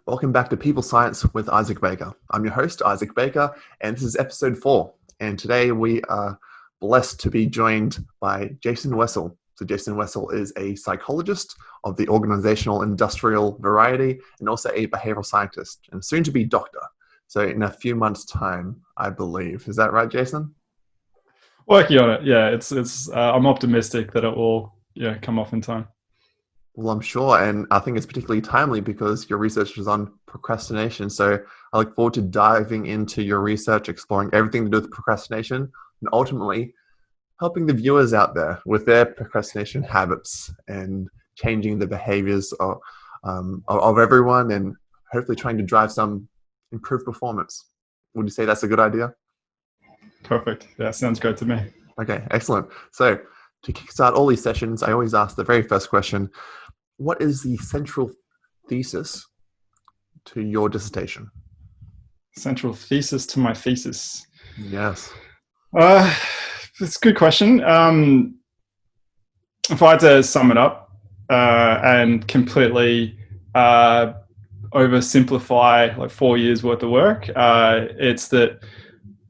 Welcome back to People Science with Isaac Baker. I'm your host, Isaac Baker, and this is episode 4. And today we are blessed to be joined by Jason Wessel. So Jason Wessel is a psychologist of the organisational industrial variety and also a behavioural scientist and soon to be doctor. So in a few months' time, I believe. Is that right, Jason? Working on it, yeah. I'm optimistic that it will, come off in time. Well, I'm sure, and I think it's particularly timely because your research is on procrastination. So I look forward to diving into your research, exploring everything to do with procrastination, and ultimately helping the viewers out there with their procrastination habits and changing the behaviors of everyone and hopefully trying to drive some improved performance. Would you say that's a good idea? Perfect. Yeah, sounds great to me. Okay, excellent. So to kickstart all these sessions, I always ask the very first question: what is the central thesis to your dissertation? Central thesis to my thesis. Yes. It's a good question. If I had to sum it up and completely oversimplify like 4 years worth of work, it's that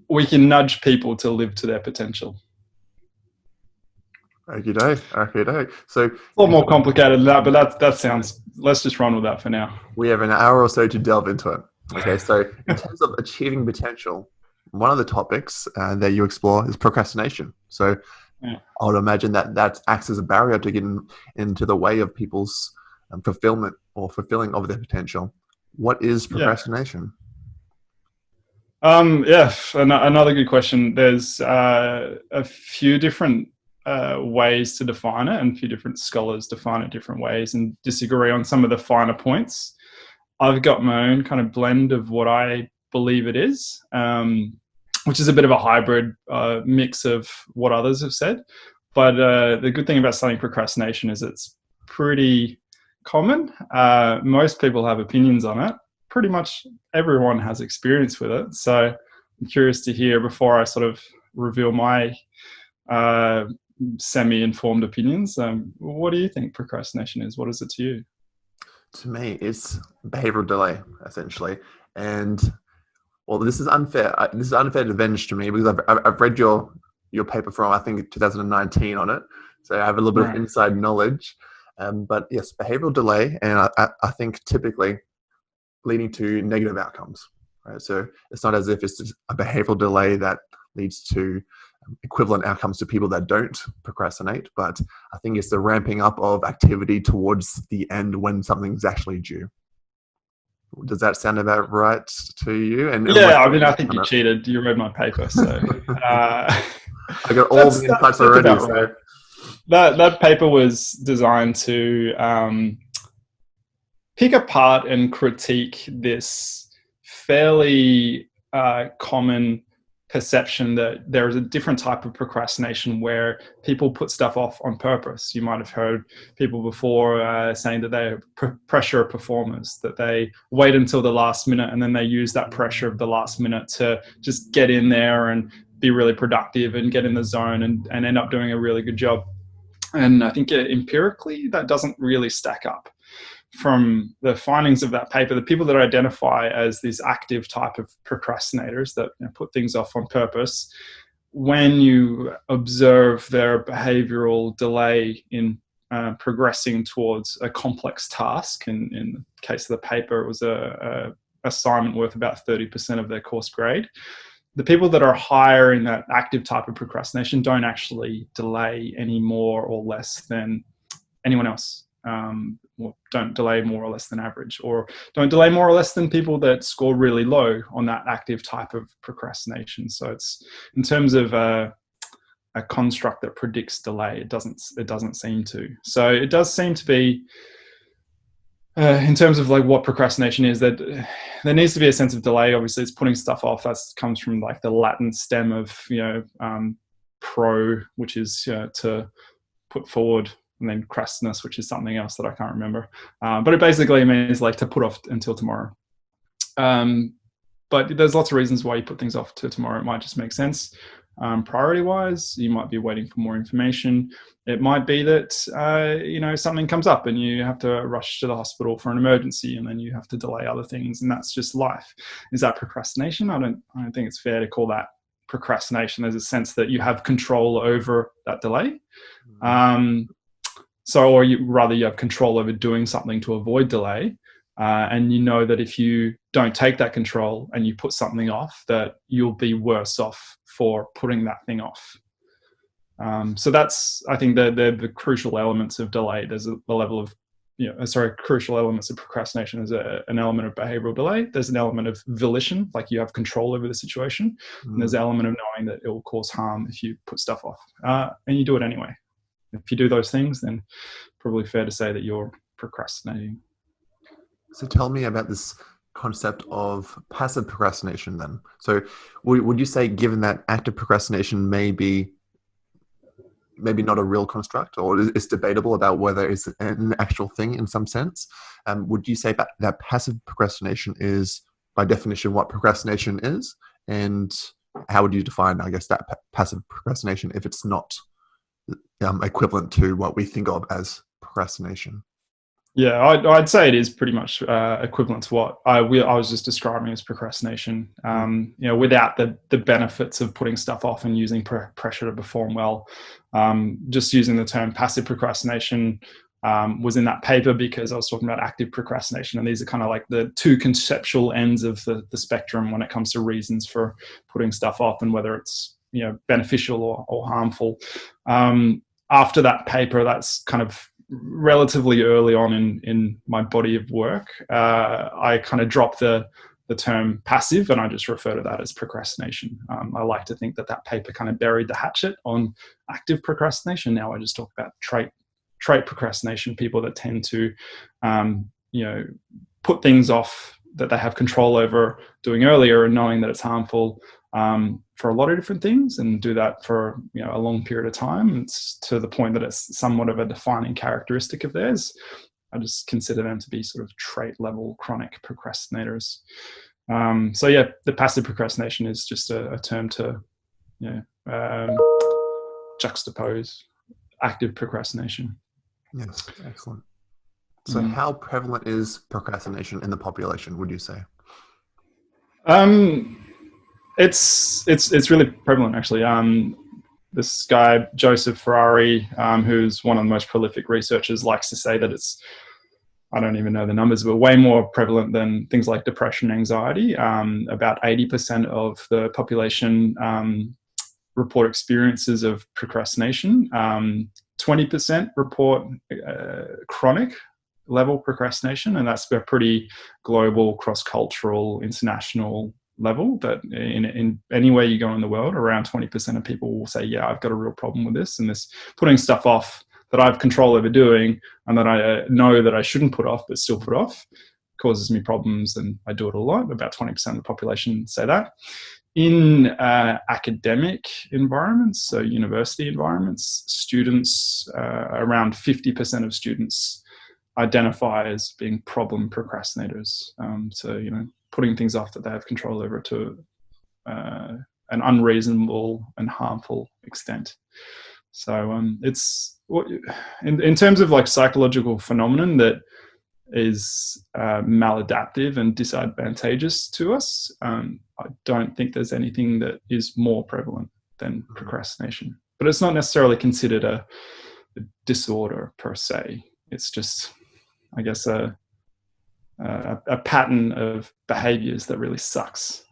we can nudge people to live to their potential. Okay. So a lot more complicated than that, but that sounds. Let's just run with that for now. We have an hour or so to delve into it. Okay, so in terms of achieving potential, one of the topics that you explore is procrastination. So I would imagine that acts as a barrier to get into the way of people's fulfillment or fulfilling of their potential. What is procrastination? Another good question. There's a few different ways to define it, and a few different scholars define it different ways and disagree on some of the finer points. I've got my own kind of blend of what I believe it is, which is a bit of a hybrid mix of what others have said. But the good thing about studying procrastination is it's pretty common. Most people have opinions on it. Pretty much everyone has experience with it. So I'm curious to hear, before I sort of reveal my semi-informed opinions, what do you think procrastination is? What is it to you? To me, it's behavioral delay, essentially. And well, this is unfair. This is unfair advantage to me because I've read your paper from, I think, 2019 on it. So I have a little bit of inside knowledge. But yes, behavioral delay, and I think typically leading to negative outcomes. Right? So it's not as if it's just a behavioral delay that leads to equivalent outcomes to people that don't procrastinate, but I think it's the ramping up of activity towards the end when something's actually due. Does that sound about right to you? I think you cheated. You read my paper, so I got all the insights already. Right. That paper was designed to pick apart and critique this fairly common perception that there is a different type of procrastination where people put stuff off on purpose. You might have heard people before saying that they pressure performers, that they wait until the last minute and then they use that pressure of the last minute to just get in there and be really productive and get in the zone and end up doing a really good job. And I think empirically that doesn't really stack up. From the findings of that paper, the people that identify as these active type of procrastinators that put things off on purpose, when you observe their behavioral delay in progressing towards a complex task, and in the case of the paper, it was a assignment worth about 30% of their course grade. The people that are higher in that active type of procrastination don't actually delay any more or less than anyone else. Or don't delay more or less than average, or don't delay more or less than people that score really low on that active type of procrastination. So it's, in terms of a construct that predicts delay, it doesn't seem to. So it does seem to be, in terms of like what procrastination is, that there needs to be a sense of delay. Obviously, it's putting stuff off. That comes from like the Latin stem of pro, which is to put forward, and then crastinus, which is something else that I can't remember. But it basically means like to put off until tomorrow. But there's lots of reasons why you put things off to tomorrow. It might just make sense. priority-wise. You might be waiting for more information. It might be that something comes up and you have to rush to the hospital for an emergency, and then you have to delay other things, and that's just life. Is that procrastination? I don't think it's fair to call that procrastination. There's a sense that you have control over that delay. Or you have control over doing something to avoid delay. And you know that if you don't take that control and you put something off, that you'll be worse off for putting that thing off. So that's, I think, the crucial elements of delay. There's a level of, crucial elements of procrastination. There's an element of behavioral delay. There's an element of volition, like you have control over the situation. And there's an element of knowing that it will cause harm if you put stuff off. And you do it anyway. If you do those things, then probably fair to say that you're procrastinating. So tell me about this concept of passive procrastination then. So would you say, given that active procrastination may be maybe not a real construct, or it's debatable about whether it's an actual thing in some sense, would you say that passive procrastination is by definition what procrastination is? And how would you define, I guess, that passive procrastination if it's not equivalent to what we think of as procrastination? Yeah, I'd say it is pretty much equivalent to what I was just describing as procrastination. Without the benefits of putting stuff off and using pressure to perform well. Just using the term passive procrastination was in that paper because I was talking about active procrastination, and these are kind of like the two conceptual ends of the spectrum when it comes to reasons for putting stuff off and whether it's beneficial or harmful. After that paper, that's kind of relatively early on in my body of work, I kind of dropped the term passive and I just refer to that as procrastination. I like to think that paper kind of buried the hatchet on active procrastination. Now I just talk about trait procrastination, people that tend to put things off that they have control over doing earlier and knowing that it's harmful for a lot of different things, and do that for a long period of time. It's to the point that it's somewhat of a defining characteristic of theirs. I just consider them to be sort of trait level chronic procrastinators. The passive procrastination is just a term to juxtapose active procrastination. Yes, excellent. So how prevalent is procrastination in the population, would you say? It's really prevalent, actually. This guy, Joseph Ferrari, who's one of the most prolific researchers, likes to say that it's, I don't even know the numbers, but way more prevalent than things like depression, anxiety. About 80% of the population report experiences of procrastination. 20% report chronic level procrastination, and that's a pretty global, cross-cultural, international level. That in anywhere you go in the world, around 20% of people will say, yeah, I've got a real problem with this, and this putting stuff off that I have control over doing and that I know that I shouldn't put off but still put off causes me problems, and I do it a lot. About 20% of the population say that. In academic environments, so university environments, students, around 50% of students identify as being problem procrastinators. Putting things off that they have control over to an unreasonable and harmful extent. So it's in terms of like psychological phenomenon that is maladaptive and disadvantageous to us. I don't think there's anything that is more prevalent than procrastination, but it's not necessarily considered a disorder per se. It's just, I guess, a pattern of behaviors that really sucks.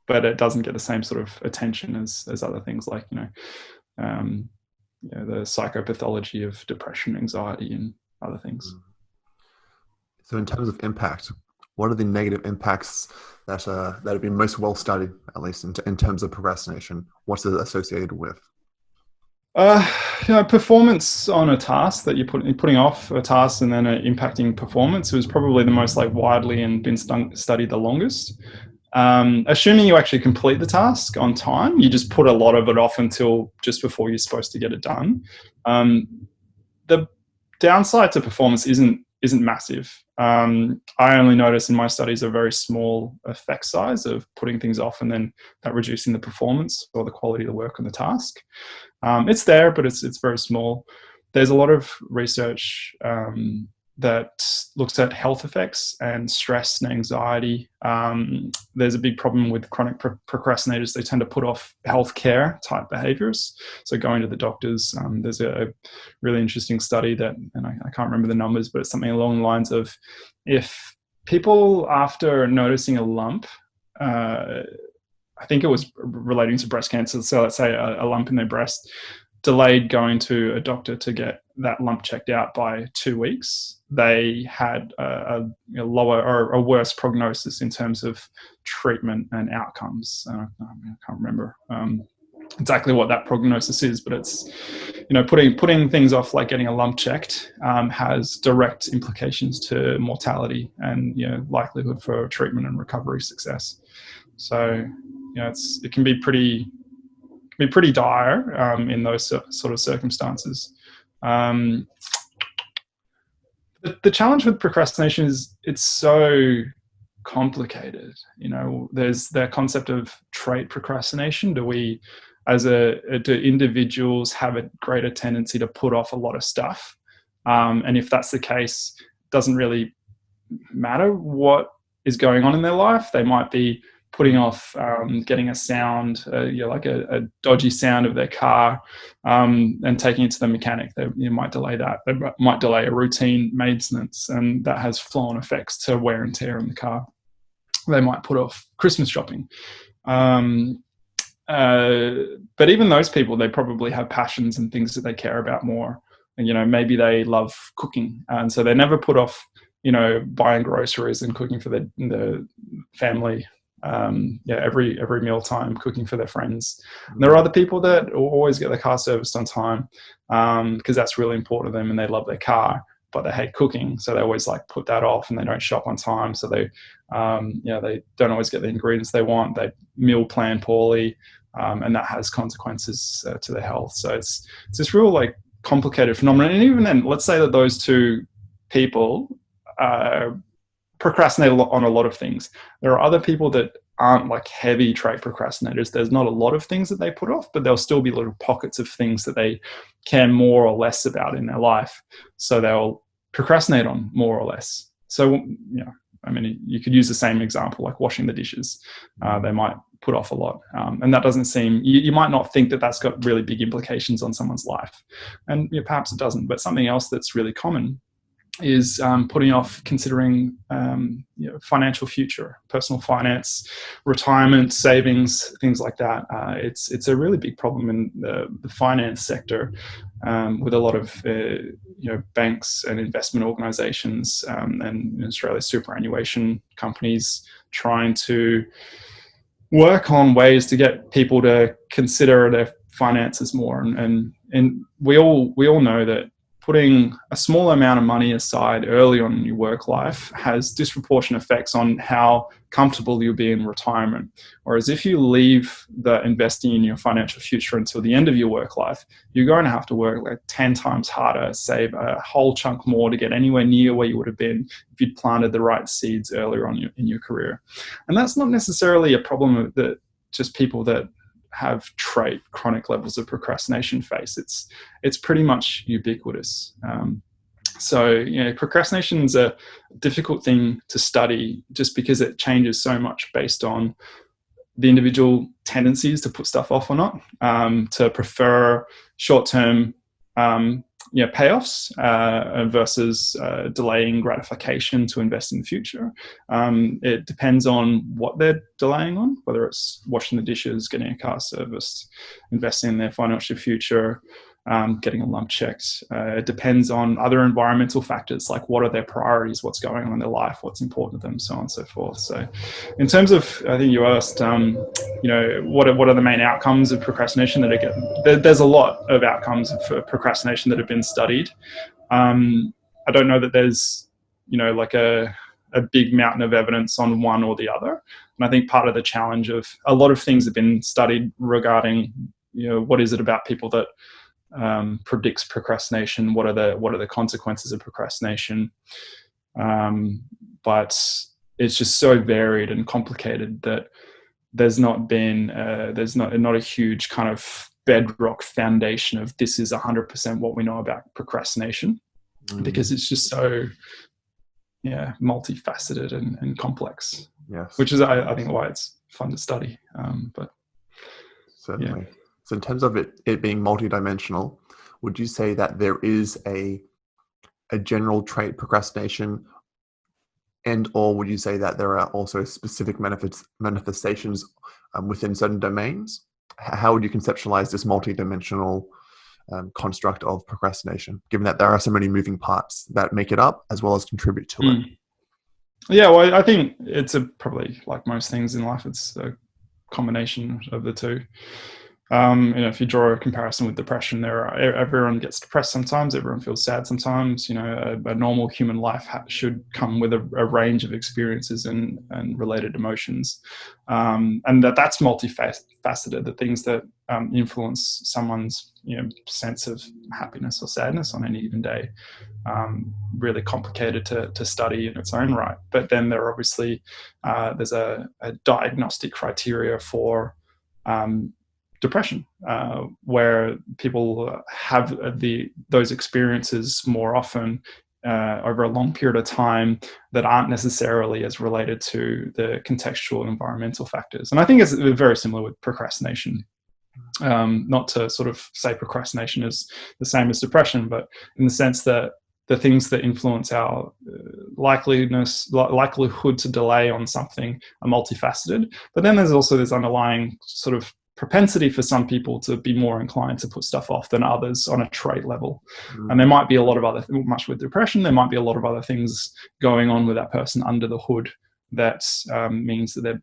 But it doesn't get the same sort of attention as other things like, the psychopathology of depression, anxiety, and other things. So in terms of impact, what are the negative impacts that have been most well studied, at least in terms of procrastination? What's it associated with? Performance on a task that you're putting off a task and then impacting performance was probably the most widely and been studied the longest. Assuming you actually complete the task on time, you just put a lot of it off until just before you're supposed to get it done. The downside to performance isn't isn't massive. I only notice in my studies a very small effect size of putting things off and then that reducing the performance or the quality of the work on the task. It's there, but it's very small. There's a lot of research that looks at health effects and stress and anxiety. There's a big problem with chronic procrastinators. They tend to put off healthcare type behaviors. So going to the doctors, there's a really interesting study that, and I can't remember the numbers, but it's something along the lines of, if people after noticing a lump, I think it was relating to breast cancer, so let's say a lump in their breast, delayed going to a doctor to get that lump checked out by 2 weeks, they had a lower or a worse prognosis in terms of treatment and outcomes. I can't remember exactly what that prognosis is, but it's, putting things off like getting a lump checked has direct implications to mortality and likelihood for treatment and recovery success. So it can be pretty dire in those sort of circumstances. The challenge with procrastination is it's so complicated. There's the concept of trait procrastination. Do individuals have a greater tendency to put off a lot of stuff? And if that's the case, it doesn't really matter what is going on in their life. They might be putting off getting a sound, like a dodgy sound of their car, and taking it to the mechanic. They might delay that. They might delay a routine maintenance, and that has flow-on effects to wear and tear in the car. They might put off Christmas shopping. But even those people, they probably have passions and things that they care about more. And, maybe they love cooking, and so they never put off, buying groceries and cooking for the family. Every mealtime, cooking for their friends. And there are other people that always get their car serviced on time because that's really important to them, and they love their car, but they hate cooking, so they always put that off, and they don't shop on time, so they they don't always get the ingredients they want. They meal plan poorly, and that has consequences to their health. So it's this real complicated phenomenon. And even then, let's say that those two people procrastinate on a lot of things. There are other people that aren't heavy trait procrastinators. There's not a lot of things that they put off, but there'll still be little pockets of things that they care more or less about in their life. So they'll procrastinate on more or less. So, you could use the same example, like washing the dishes. They might put off a lot. And that doesn't seem, you might not think that that's got really big implications on someone's life. And perhaps it doesn't, but something else that's really common is putting off considering financial future, personal finance, retirement, savings, things like that. It's a really big problem in the finance sector with a lot of banks and investment organisations and in Australia superannuation companies trying to work on ways to get people to consider their finances more. And we all know that putting a small amount of money aside early on in your work life has disproportionate effects on how comfortable you'll be in retirement. Whereas if you leave the investing in your financial future until the end of your work life, you're going to have to work 10 times harder, save a whole chunk more to get anywhere near where you would have been if you'd planted the right seeds earlier on in your career. And that's not necessarily a problem that just people that have trait chronic levels of procrastination face. It's pretty much ubiquitous. So procrastination is a difficult thing to study just because it changes so much based on the individual tendencies to put stuff off or not, to prefer short-term payoffs versus delaying gratification to invest in the future. It depends on what they're delaying on, whether it's washing the dishes, getting a car serviced, investing in their financial future, getting a lump checked. It depends on other environmental factors, like what are their priorities, what's going on in their life, what's important to them, so on and so forth. So in terms of, I think you asked, what are the main outcomes of procrastination that are getting, there's a lot of outcomes of procrastination that have been studied. I don't know that there's, a big mountain of evidence on one or the other. And I think part of the challenge of a lot of things have been studied regarding, what is it about people that predicts procrastination, what are the consequences of procrastination. But it's just so varied and complicated that there's not a huge kind of bedrock foundation of this is 100% what we know about procrastination, because it's just so multifaceted and complex. Yes, which is I think why it's fun to study. But certainly. So in terms of it being multidimensional, would you say that there is a general trait procrastination, and or would you say that there are also specific manifestations within certain domains? How would you conceptualize this multidimensional construct of procrastination, given that there are so many moving parts that make it up as well as contribute to it? Yeah, well, I think it's probably like most things in life, it's a combination of the two. If you draw a comparison with depression, everyone gets depressed sometimes, everyone feels sad sometimes. A normal human life should come with a range of experiences and related emotions, and that's multifaceted. The things that influence someone's sense of happiness or sadness on any given day, really complicated to study in its own right. But then there obviously there's a diagnostic criteria for depression, where people have those experiences more often over a long period of time that aren't necessarily as related to the contextual and environmental factors. And I think it's very similar with procrastination. Not to sort of say procrastination is the same as depression, but in the sense that the things that influence our likelihood to delay on something are multifaceted. But then there's also this underlying sort of propensity for some people to be more inclined to put stuff off than others on a trait level. And there might be a lot of much with depression, there might be a lot of other things going on with that person under the hood that means that they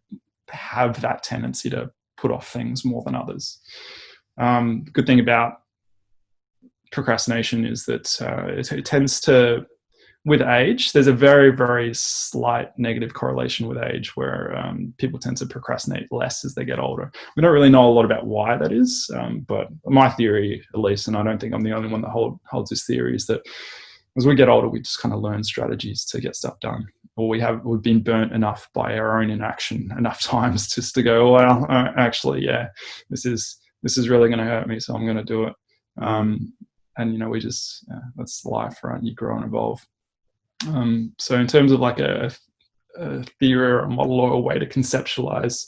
have that tendency to put off things more than others. Good thing about procrastination is that it tends to, with age, there's a very, very slight negative correlation with age where people tend to procrastinate less as they get older. We don't really know a lot about why that is, but my theory, at least, and I don't think I'm the only one that holds this theory, is that as we get older, we just kind of learn strategies to get stuff done. Or we've been burnt enough by our own inaction enough times just to go, well, actually, this is really going to hurt me, so I'm going to do it. And we just that's life, right? You grow and evolve. So in terms of like a theory or a model or a way to conceptualize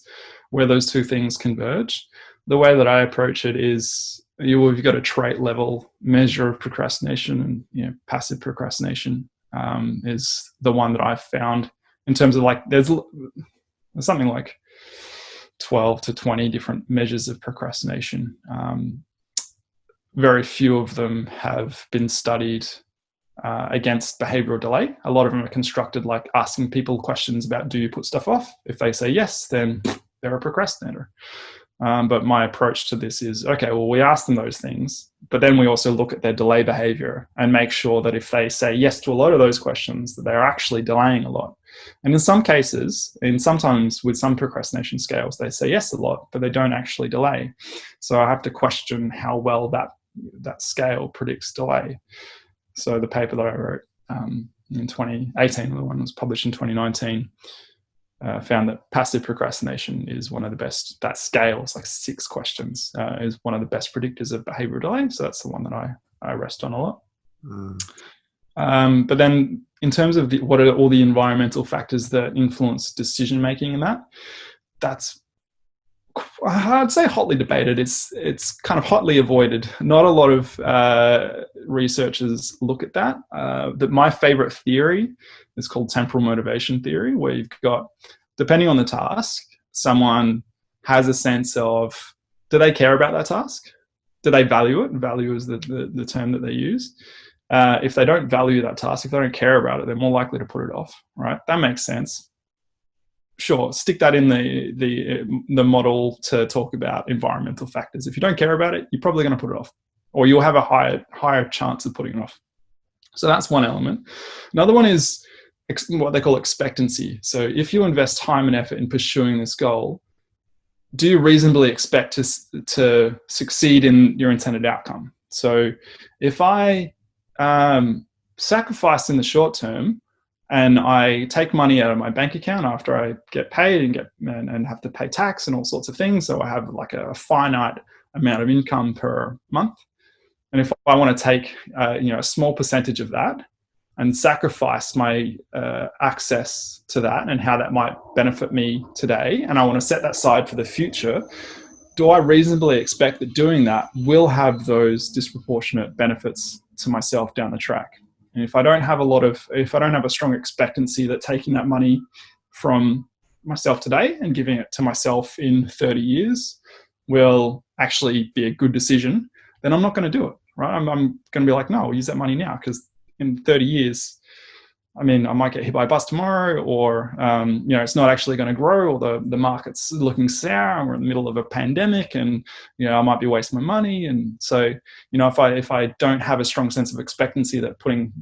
where those two things converge, the way that I approach it is you've got a trait level measure of procrastination, and passive procrastination is the one that I've found in terms of like there's something like 12 to 20 different measures of procrastination. Very few of them have been studied against behavioural delay. A lot of them are constructed like asking people questions about, do you put stuff off? If they say yes, then they're a procrastinator. But my approach to this is, okay, well, we ask them those things, but then we also look at their delay behaviour and make sure that if they say yes to a lot of those questions, that they're actually delaying a lot. And in some cases, and sometimes with some procrastination scales, they say yes a lot, but they don't actually delay. So I have to question how well that scale predicts delay. So the paper that I wrote in 2018, the one was published in 2019, found that passive procrastination is one of the best. That scale is like 6 questions, is one of the best predictors of behavioural delay. So that's the one that I rest on a lot. But then in terms of what are all the environmental factors that influence decision making in that's I'd say hotly debated. It's kind of hotly avoided. Not a lot of researchers look at that. My favorite theory is called temporal motivation theory, where you've got, depending on the task, someone has a sense of, do they care about that task? Do they value it? Value is the term that they use. If they don't value that task, if they don't care about it, they're more likely to put it off, right? That makes sense. Sure, stick that in the model to talk about environmental factors. If you don't care about it, you're probably going to put it off, or you'll have a higher chance of putting it off. So that's one element. Another one is what they call expectancy. So if you invest time and effort in pursuing this goal, do you reasonably expect to succeed in your intended outcome? So if I sacrifice in the short term and I take money out of my bank account after I get paid and have to pay tax and all sorts of things, so I have like a finite amount of income per month, and if I want to take a small percentage of that and sacrifice my access to that and how that might benefit me today, and I want to set that aside for the future, do I reasonably expect that doing that will have those disproportionate benefits to myself down the track? And if I don't have a strong expectancy that taking that money from myself today and giving it to myself in 30 years will actually be a good decision, then I'm not going to do it, right? I'm going to be like, no, I'll use that money now, because in 30 years, I might get hit by a bus tomorrow, or it's not actually going to grow, or the market's looking sour, and we're in the middle of a pandemic, and I might be wasting my money. And so if I don't have a strong sense of expectancy that putting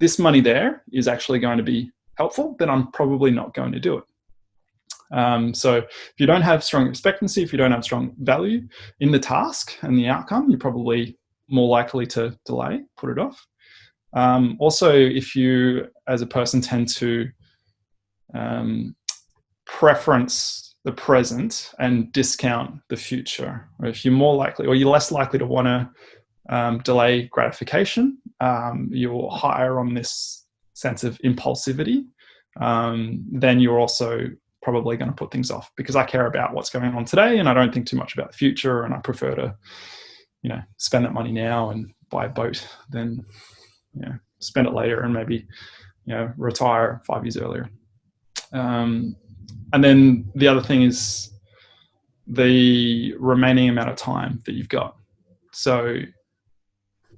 this money there is actually going to be helpful, then I'm probably not going to do it. So if you don't have strong expectancy, if you don't have strong value in the task and the outcome, you're probably more likely to delay, put it off. Also, if you as a person tend to preference the present and discount the future, or if you're more likely, or you're less likely to want to delay gratification, you're higher on this sense of impulsivity, then you're also probably going to put things off, because I care about what's going on today and I don't think too much about the future, and I prefer to spend that money now and buy a boat than spend it later and maybe retire 5 years earlier. And then the other thing is the remaining amount of time that you've got. So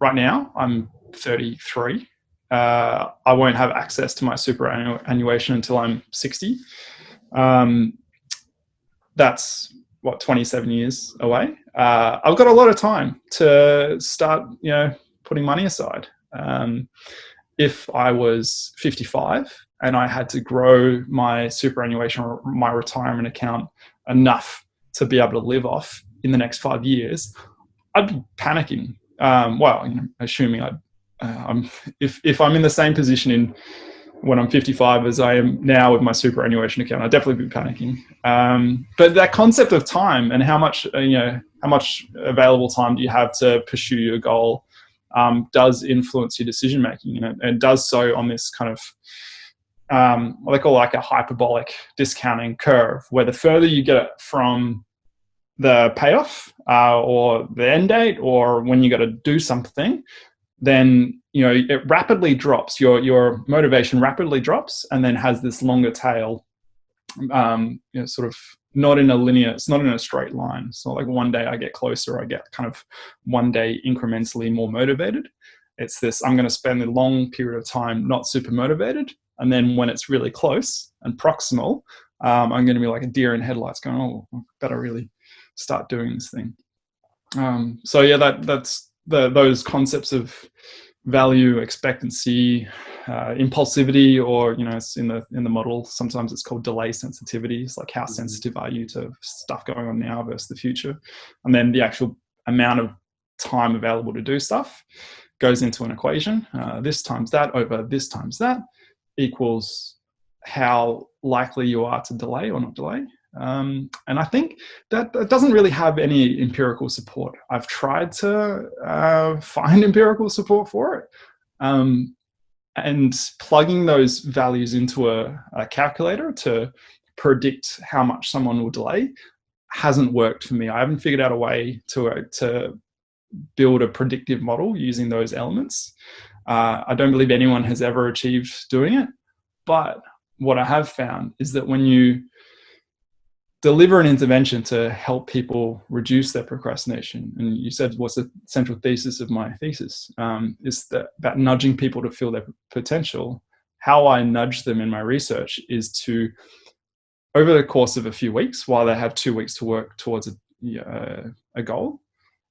right now I'm 33. I won't have access to my superannuation until I'm 60. That's 27 years away. I've got a lot of time to start putting money aside. If I was 55 and I had to grow my superannuation or my retirement account enough to be able to live off in the next 5 years, I'd be panicking. Assuming if I'm in the same position when I'm 55 as I am now with my superannuation account, I'd definitely be panicking. But that concept of time and how much available time do you have to pursue your goal does influence your decision making, and does so on this kind of what they call like a hyperbolic discounting curve, where the further you get from the payoff or the end date, or when you got to do something, then it rapidly drops. Your motivation rapidly drops, and then has this longer tail. Sort of not in a linear. It's not in a straight line. It's not like one day I get closer. I get kind of one day incrementally more motivated. It's this: I'm going to spend a long period of time not super motivated, and then when it's really close and proximal, I'm going to be like a deer in headlights, going, "Oh, I better really start doing this thing." That's those concepts of value, expectancy, impulsivity, or it's in the model. Sometimes it's called delay sensitivity. It's like, how sensitive are you to stuff going on now versus the future, and then the actual amount of time available to do stuff goes into an equation. This times that over this times that equals how likely you are to delay or not delay. And I think that doesn't really have any empirical support. I've tried to find empirical support for it. And plugging those values into a calculator to predict how much someone will delay hasn't worked for me. I haven't figured out a way to build a predictive model using those elements. I don't believe anyone has ever achieved doing it. But what I have found is that when you deliver an intervention to help people reduce their procrastination, and you said what's the central thesis of my thesis, is that about nudging people to feel their potential. How I nudge them in my research is to, over the course of a few weeks, while they have 2 weeks to work towards a goal,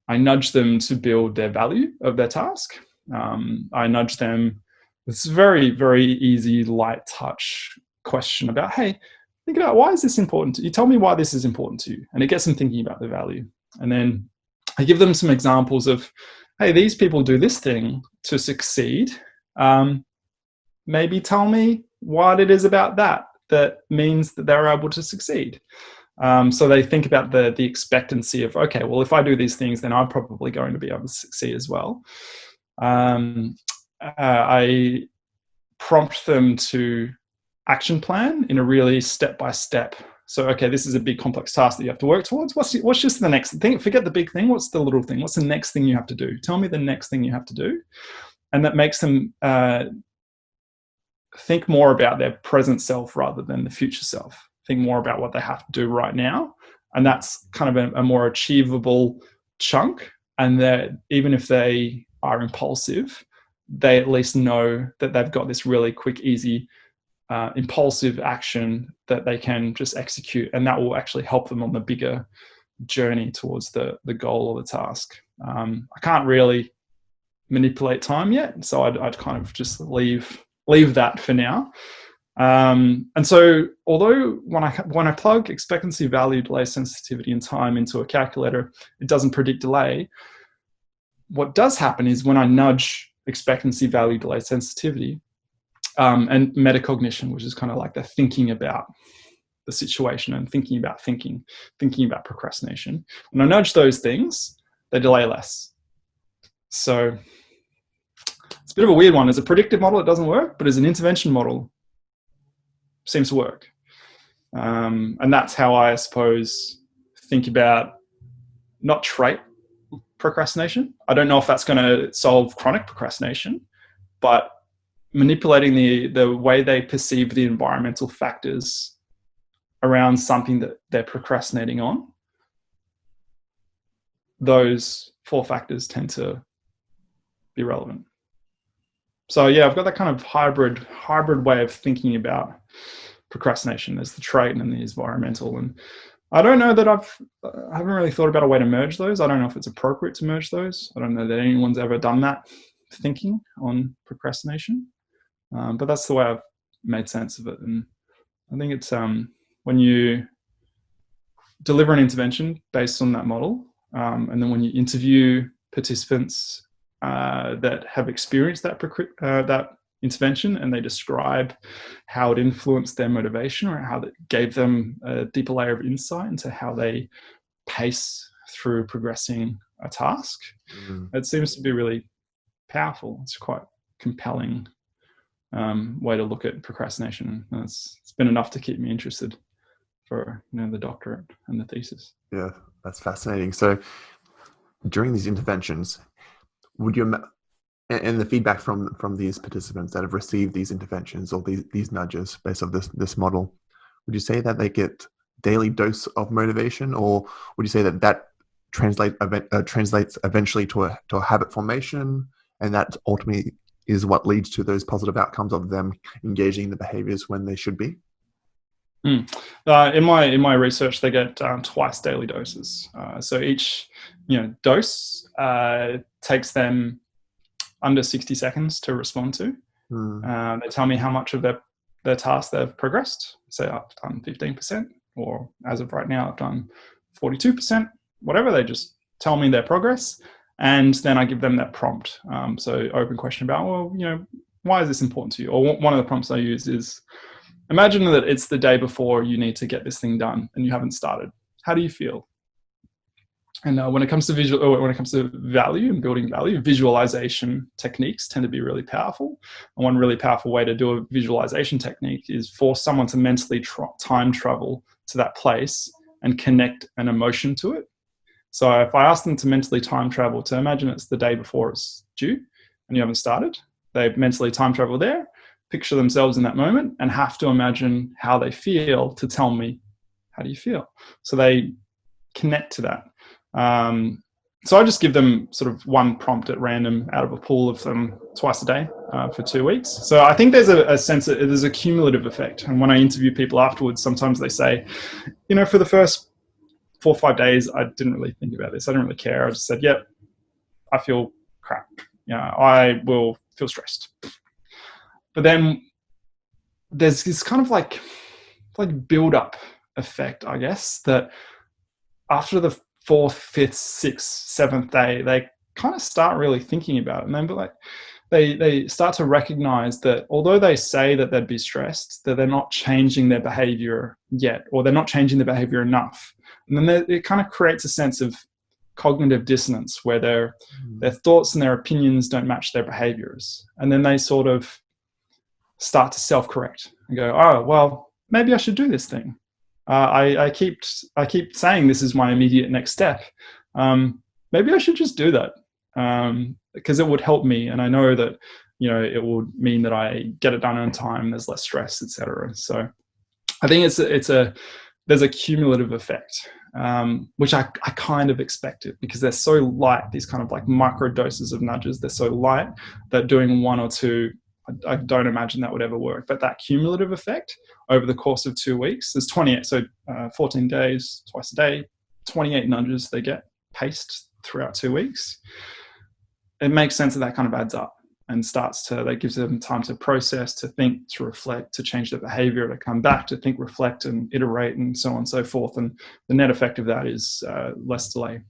I nudge them to build their value of their task. I nudge them. It's very, very easy, light touch question about, hey, think about, why is this important to you? Tell me why this is important to you. And it gets them thinking about the value. And then I give them some examples of hey, these people do this thing to succeed. Maybe tell me what it is about that means that they're able to succeed. So they think about the expectancy of, okay, well, if I do these things, then I'm probably going to be able to succeed as well. I prompt them to action plan in a really step-by-step. So, okay, this is a big complex task that you have to work towards. What's just the next thing? Forget the big thing. What's the little thing? What's the next thing you have to do? Tell me the next thing you have to do. And that makes them think more about their present self rather than the future self. Think more about what they have to do right now. And that's kind of a more achievable chunk. And that even if they are impulsive, they at least know that they've got this really quick, easy, impulsive action that they can just execute. And that will actually help them on the bigger journey towards the goal or the task. I can't really manipulate time yet, so I'd kind of just leave that for now. And so although when I plug expectancy, value, delay, sensitivity, and time into a calculator, it doesn't predict delay. What does happen is when I nudge expectancy, value, delay, sensitivity, and metacognition, which is kind of like the thinking about the situation and thinking about procrastination. When I nudge those things, they delay less. So it's a bit of a weird one. As a predictive model, it doesn't work, but as an intervention model, it seems to work. And that's how I suppose think about not trait procrastination. I don't know if that's going to solve chronic procrastination, but manipulating the way they perceive the environmental factors around something that they're procrastinating on, those 4 factors tend to be relevant. So yeah, I've got that kind of hybrid way of thinking about procrastination. There's the trait and then the environmental. And I don't know that I haven't really thought about a way to merge those. I don't know if it's appropriate to merge those. I don't know that anyone's ever done that thinking on procrastination. But that's the way I've made sense of it. And I think it's when you deliver an intervention based on that model, and then when you interview participants that have experienced that intervention and they describe how it influenced their motivation or how it gave them a deeper layer of insight into how they pace through progressing a task, it seems to be really powerful. It's quite compelling way to look at procrastination. And it's been enough to keep me interested for the doctorate and the thesis. Yeah, that's fascinating. So during these interventions, would you and the feedback from these participants that have received these interventions or these nudges based on this model, would you say that they get daily dose of motivation, or would you say that translates eventually to a habit formation, and that ultimately is what leads to those positive outcomes of them engaging in the behaviors when they should be? In my research, they get twice daily doses. So each dose takes them under 60 seconds to respond to. They tell me how much of their task they've progressed. Say I've done 15%, or as of right now, I've done 42%, whatever. They just tell me their progress. And then I give them that prompt. So open question about, well, why is this important to you? Or one of the prompts I use is, imagine that it's the day before you need to get this thing done and you haven't started. How do you feel? And when it comes to value and building value, visualization techniques tend to be really powerful. And one really powerful way to do a visualization technique is for someone to mentally time travel to that place and connect an emotion to it. So if I ask them to mentally time travel to imagine it's the day before it's due and you haven't started, they mentally time travel there, picture themselves in that moment, and have to imagine how they feel to tell me, how do you feel? So they connect to that. So I just give them sort of one prompt at random out of a pool of them twice a day for 2 weeks. So I think there's a sense that there's a cumulative effect. And when I interview people afterwards, sometimes they say, for the first 4 or 5 days, I didn't really think about this. I didn't really care. I just said, yep, I feel crap. I will feel stressed. But then there's this kind of like build-up effect, I guess, that after the 4th, 5th, 6th, 7th day, they kind of start really thinking about it. And then like they start to recognize that although they say that they'd be stressed, that they're not changing their behavior yet, or they're not changing their behavior enough. And then it kind of creates a sense of cognitive dissonance where their thoughts and their opinions don't match their behaviors. And then they sort of start to self-correct and go, oh, well, maybe I should do this thing. I keep saying this is my immediate next step. Maybe I should just do that because it would help me, and I know that it will mean that I get it done on time. There's less stress, etc. So I think there's a cumulative effect, which I kind of expected because they're so light. These kind of like micro doses of nudges, they're so light that doing one or two, I don't imagine that would ever work. But that cumulative effect over the course of 2 weeks, there's 28, so 14 days, twice a day, 28 nudges they get paced throughout 2 weeks. It makes sense that kind of adds up and that gives them time to process, to think, to reflect, to change their behavior, to come back, to think, reflect, and iterate, and so on and so forth. And the net effect of that is less delay,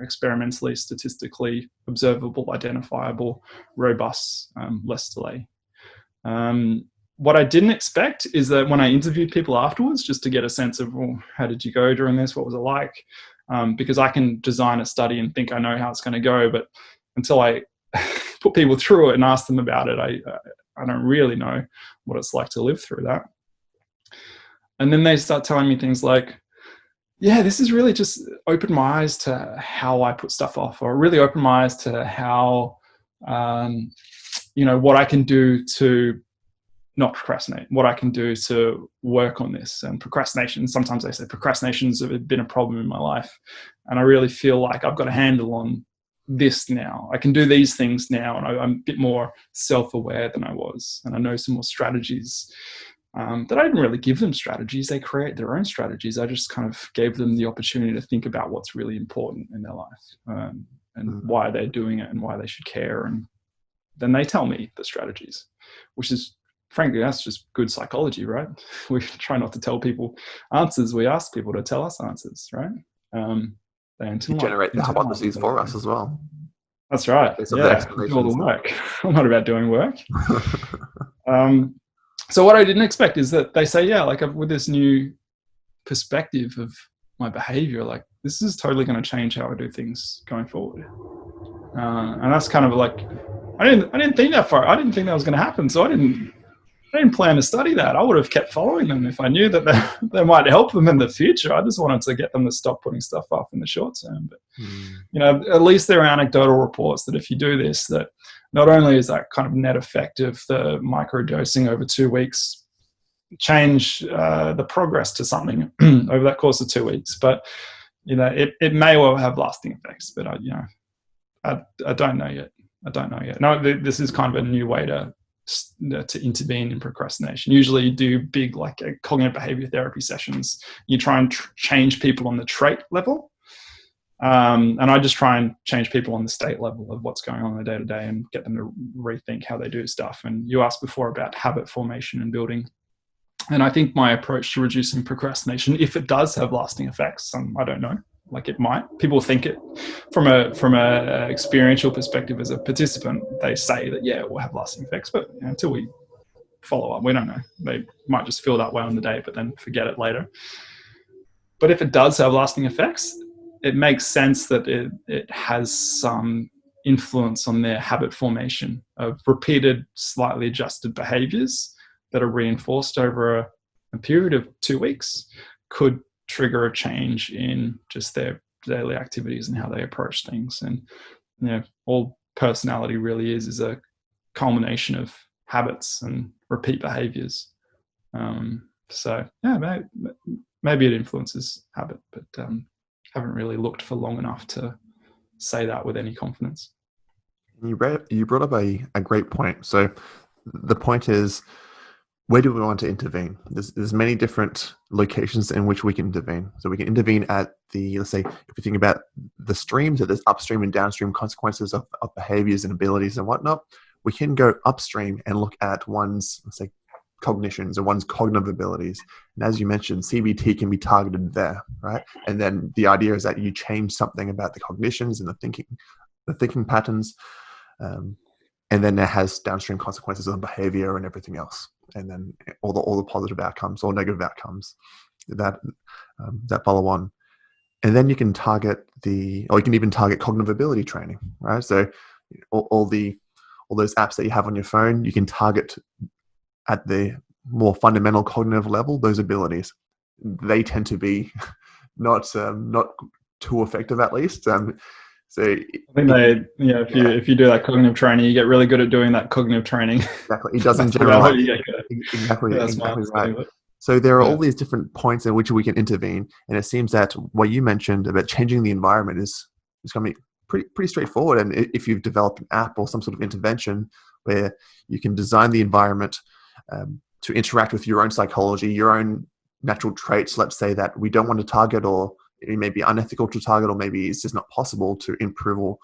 experimentally, statistically observable, identifiable, robust, less delay. What I didn't expect is that when I interviewed people afterwards, just to get a sense of, well, how did you go during this? What was it like? Because I can design a study and think I know how it's going to go, but until I put people through it and ask them about it, I don't really know what it's like to live through that. And then they start telling me things like, yeah, this has really just opened my eyes to how I put stuff off, or really opened my eyes to how, what I can do to not procrastinate, what I can do to work on this. And procrastination, sometimes they say procrastination's been a problem in my life. And I really feel like I've got a handle on this now. I can do these things now, and I'm a bit more self-aware than I was. And I know some more strategies that I didn't really give them strategies. They create their own strategies. I just kind of gave them the opportunity to think about what's really important in their life and why they're doing it and why they should care. And then they tell me the strategies, which is, frankly, that's just good psychology, right? We try not to tell people answers. We ask people to tell us answers, right? You generate the hypotheses for us as well. That's right. Yeah, do all the work. I'm not about doing work. So what I didn't expect is that they say, yeah, like with this new perspective of my behavior, like this is totally going to change how I do things going forward. And that's kind of like, I didn't think that far. I didn't think that was going to happen. So I didn't plan to study that. I would have kept following them if I knew that they might help them in the future. I just wanted to get them to stop putting stuff off in the short term. But, at least there are anecdotal reports that if you do this, that not only is that kind of net effect of the microdosing over 2 weeks change the progress to something over that course of 2 weeks, but, it may well have lasting effects, but I don't know yet. No, this is kind of a new way to intervene in procrastination. Usually you do big cognitive behavior therapy sessions. You try and change people on the trait level. And I just try and change people on the state level of what's going on in the day-to-day and get them to rethink how they do stuff. And you asked before about habit formation and building. And I think my approach to reducing procrastination, if it does have lasting effects, I don't know, like it might. People think it from a experiential perspective as a participant, they say that, yeah, it will have lasting effects, but until we follow up, we don't know. They might just feel that way on the day, but then forget it later. But if it does have lasting effects, it makes sense that it has some influence on their habit formation of repeated, slightly adjusted behaviors that are reinforced over a period of 2 weeks could trigger a change in just their daily activities and how they approach things. And all personality really is a culmination of habits and repeat behaviors. So yeah, maybe it influences habit, but haven't really looked for long enough to say that with any confidence. You brought up a great point. So the point is, where do we want to intervene? There's many different locations in which we can intervene. So we can intervene at let's say, if you think about the streams, that there's upstream and downstream consequences of behaviors and abilities and whatnot. We can go upstream and look at one's, let's say, cognitions or one's cognitive abilities. And as you mentioned, CBT can be targeted there, right? And then the idea is that you change something about the cognitions and the thinking the thinking patterns, and then it has downstream consequences on behavior and everything else, and then all the positive outcomes or negative outcomes that follow on. And then you can target you can even target cognitive ability training, right? So all those apps that you have on your phone, you can target at the more fundamental cognitive level those abilities. They tend to be not too effective, at least. So I think if you do that cognitive training, you get really good at doing that cognitive training. Exactly, it doesn't generalize. Exactly right. So there are all these different points in which we can intervene, and it seems that what you mentioned about changing the environment is going to be pretty straightforward. And if you've developed an app or some sort of intervention where you can design the environment to interact with your own psychology, your own natural traits, let's say that we don't want to target, or it may be unethical to target, or maybe it's just not possible to improve or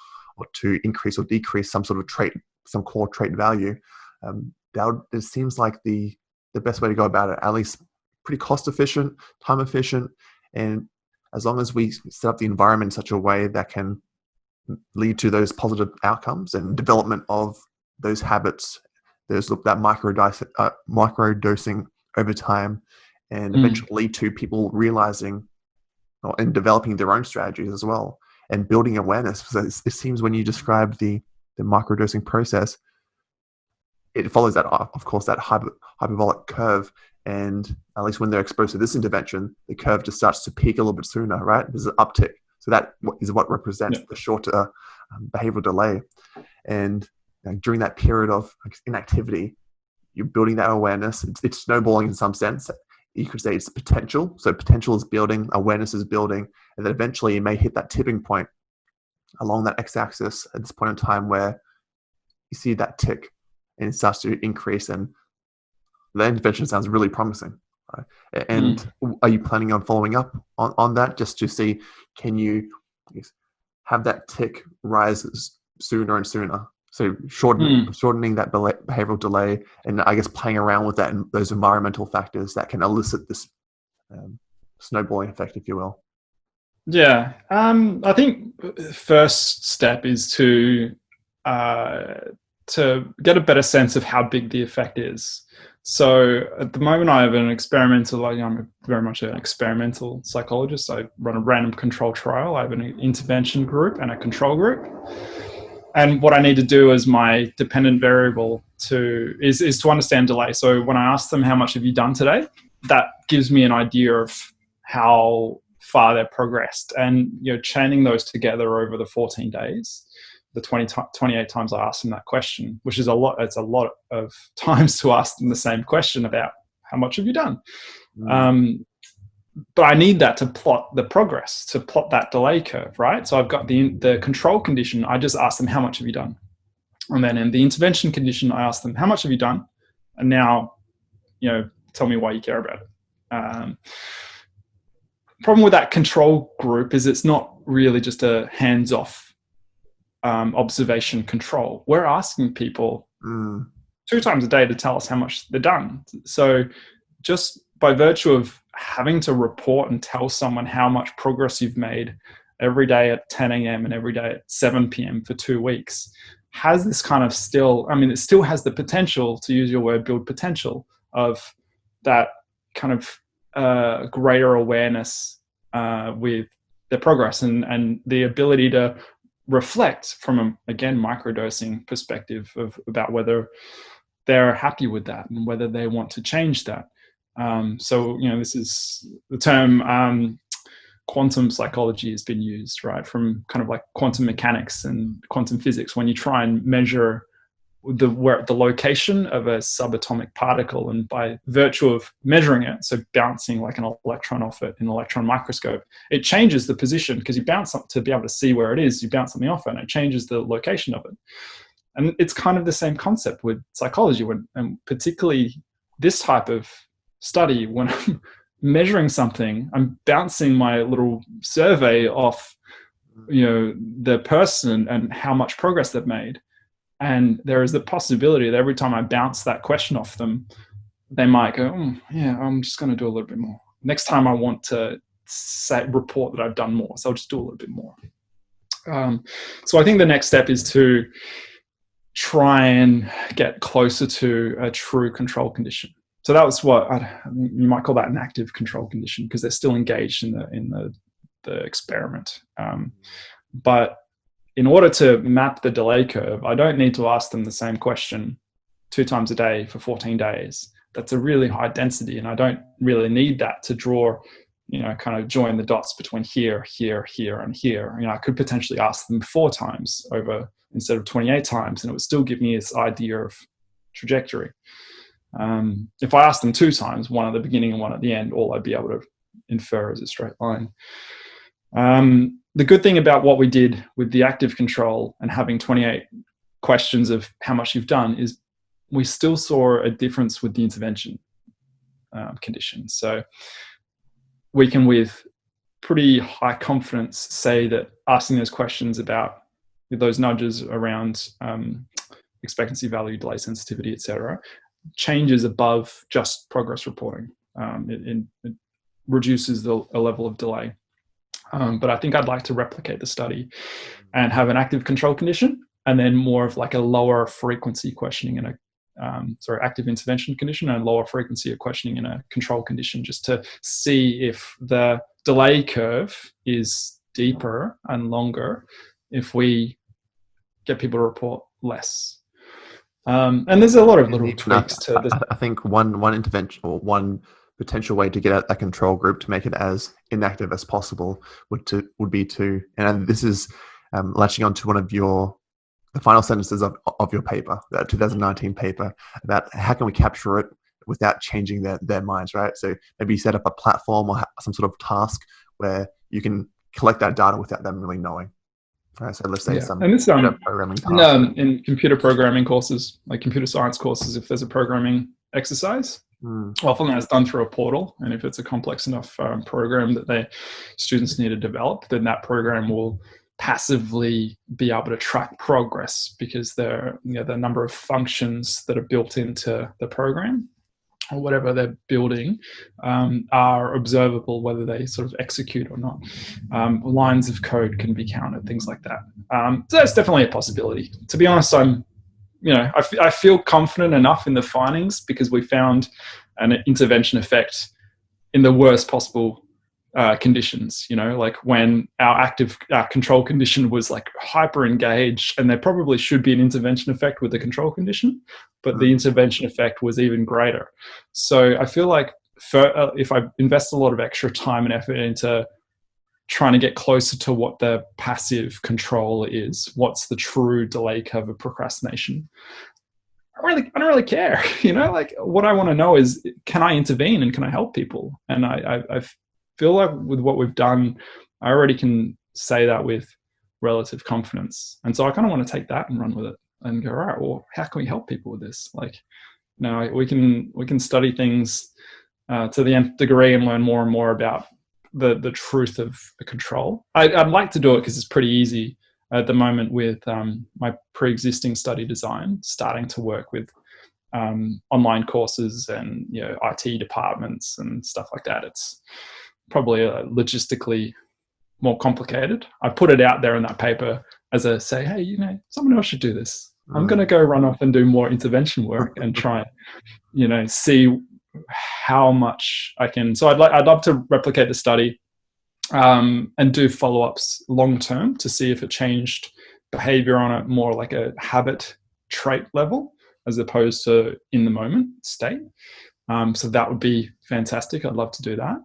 to increase or decrease some sort of trait, some core trait value. It seems like the best way to go about it, at least pretty cost efficient, time efficient, and as long as we set up the environment in such a way that can lead to those positive outcomes and development of those habits, there's that microdosing over time, and eventually lead to people realizing and developing their own strategies as well, and building awareness. So it seems when you describe the microdosing process, it follows that, of course, that hyperbolic curve. And at least when they're exposed to this intervention, the curve just starts to peak a little bit sooner, right? There's an uptick. So that is what represents the shorter behavioral delay. And during that period of inactivity, you're building that awareness. It's snowballing in some sense. You could say it's potential. So potential is building, awareness is building, and then eventually you may hit that tipping point along that x-axis at this point in time where you see that tick and it starts to increase, and the intervention sounds really promising. Right? And are you planning on following up on that, just to see, can you have that tick rise sooner and sooner? So shortening that behavioral delay, and I guess playing around with that and those environmental factors that can elicit this snowballing effect, if you will. Yeah, I think first step is to get a better sense of how big the effect is. So at the moment, I have I'm very much an experimental psychologist. I run a random control trial. I have an intervention group and a control group. And what I need to do as my dependent variable is to understand delay. So when I ask them, how much have you done today? That gives me an idea of how far they've progressed. And chaining those together over the 14 days, the 28 times I asked them that question, which is a lot. It's a lot of times to ask them the same question about how much have you done. But I need that to plot the progress, to plot that delay curve, right? So I've got the control condition. I just ask them, how much have you done? And then in the intervention condition, I ask them, how much have you done? And now, tell me why you care about it. Problem with that control group is it's not really just a hands-off observation control. We're asking people 2 times a day to tell us how much they're done. So just by virtue of having to report and tell someone how much progress you've made every day at 10 a.m. and every day at 7 p.m. for 2 weeks has this kind of it still has the potential, to use your word, build potential of that kind of greater awareness with the progress and the ability to reflect from again, microdosing perspective about whether they're happy with that and whether they want to change that. This is the term quantum psychology has been used, right? From kind of like quantum mechanics and quantum physics, when you try and measure the location of a subatomic particle, and by virtue of measuring it, so bouncing like an electron off it in an electron microscope, it changes the position, because you bounce up to be able to see where it is, you bounce something off it and it changes the location of it. And it's kind of the same concept with psychology, and particularly this type of study. When I'm measuring something, I'm bouncing my little survey off, the person and how much progress they've made. And there is the possibility that every time I bounce that question off them, they might go, I'm just going to do a little bit more. Next time I want to report that I've done more, so I'll just do a little bit more. So I think the next step is to try and get closer to a true control condition. So that was what you might call that an active control condition, because they're still engaged in the experiment. But in order to map the delay curve, I don't need to ask them the same question 2 times a day for 14 days. That's a really high density, and I don't really need that to draw, kind of join the dots between here, here, here, and here. I could potentially ask them 4 times over instead of 28 times, and it would still give me this idea of trajectory. If I asked them 2 times, one at the beginning and one at the end, all I'd be able to infer is a straight line. The good thing about what we did with the active control and having 28 questions of how much you've done is we still saw a difference with the intervention condition. So we can, with pretty high confidence, say that asking those questions about those nudges around expectancy value, delay sensitivity, etc., changes above just progress reporting. It reduces a level of delay. But I think I'd like to replicate the study and have an active control condition, and then more of like a lower frequency questioning in a active intervention condition and lower frequency of questioning in a control condition, just to see if the delay curve is deeper and longer if we get people to report less. And there's a lot of little tweaks to this. I think one intervention, or one potential way to get at a control group to make it as inactive as possible would be to, and this is latching on to one of the final sentences of your paper, that 2019 paper, about how can we capture it without changing their minds, right? So maybe you set up a platform or some sort of task where you can collect that data without them really knowing. Right, so let's say some programming task. In computer programming courses, like computer science courses, if there's a programming exercise, often that's done through a portal, and if it's a complex enough program that the students need to develop, then that program will passively be able to track progress, because the number of functions that are built into the program or whatever they're building are observable, whether they sort of execute or not. Lines of code can be counted, things like that. So that's definitely a possibility. To be honest, I feel confident enough in the findings, because we found an intervention effect in the worst possible conditions, like when our control condition was like hyper engaged, and there probably should be an intervention effect with the control condition, but the intervention effect was even greater. So I feel like if I invest a lot of extra time and effort into trying to get closer to what the passive control is, what's the true delay curve of procrastination, I don't really care. Like what I want to know is, can I intervene and can I help people? And I feel like with what we've done, I already can say that with relative confidence. And so I kind of want to take that and run with it and go, all right, well, how can we help people with this? Like, we can study things to the nth degree and learn more and more about the truth of the control. I'd like to do it because it's pretty easy at the moment with my pre-existing study design, starting to work with online courses and IT departments and stuff like that. It's probably logistically more complicated. I put it out there in that paper as a say, hey, someone else should do this. I'm going to go run off and do more intervention work and try, see how much I can. So I'd love to replicate the study and do follow-ups long-term to see if it changed behavior on a more like a habit trait level as opposed to in the moment state. So that would be fantastic. I'd love to do that.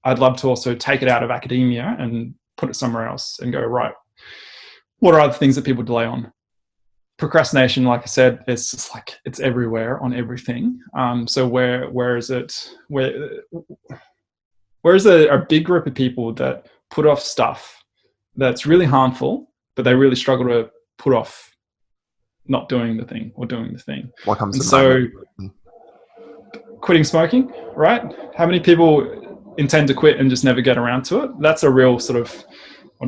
I'd love to also take it out of academia and put it somewhere else and go, right, what are other things that people delay on? Procrastination, like I said, it's just like it's everywhere on everything. So where is it? Where is a big group of people that put off stuff that's really harmful, but they really struggle to put off not doing the thing or doing the thing? What comes to mind? Quitting smoking, right? How many people intend to quit and just never get around to it? That's a real sort of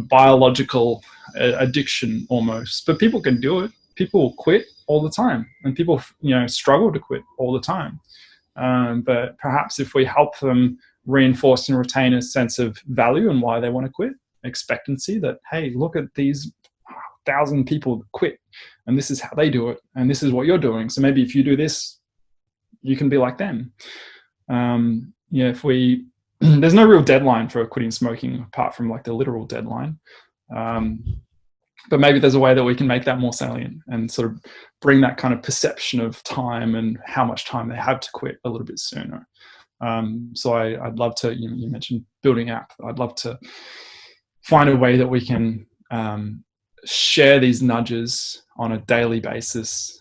biological addiction almost, but people can do it. People quit all the time, and people, struggle to quit all the time. But perhaps if we help them reinforce and retain a sense of value and why they want to quit, expectancy that, hey, look at these 1,000 people that quit, and this is how they do it, and this is what you're doing. So maybe if you do this, you can be like them. If we there's no real deadline for quitting smoking apart from like the literal deadline. But maybe there's a way that we can make that more salient and sort of bring that kind of perception of time and how much time they have to quit a little bit sooner. So I'd love to, you mentioned building app. I'd love to find a way that we can share these nudges on a daily basis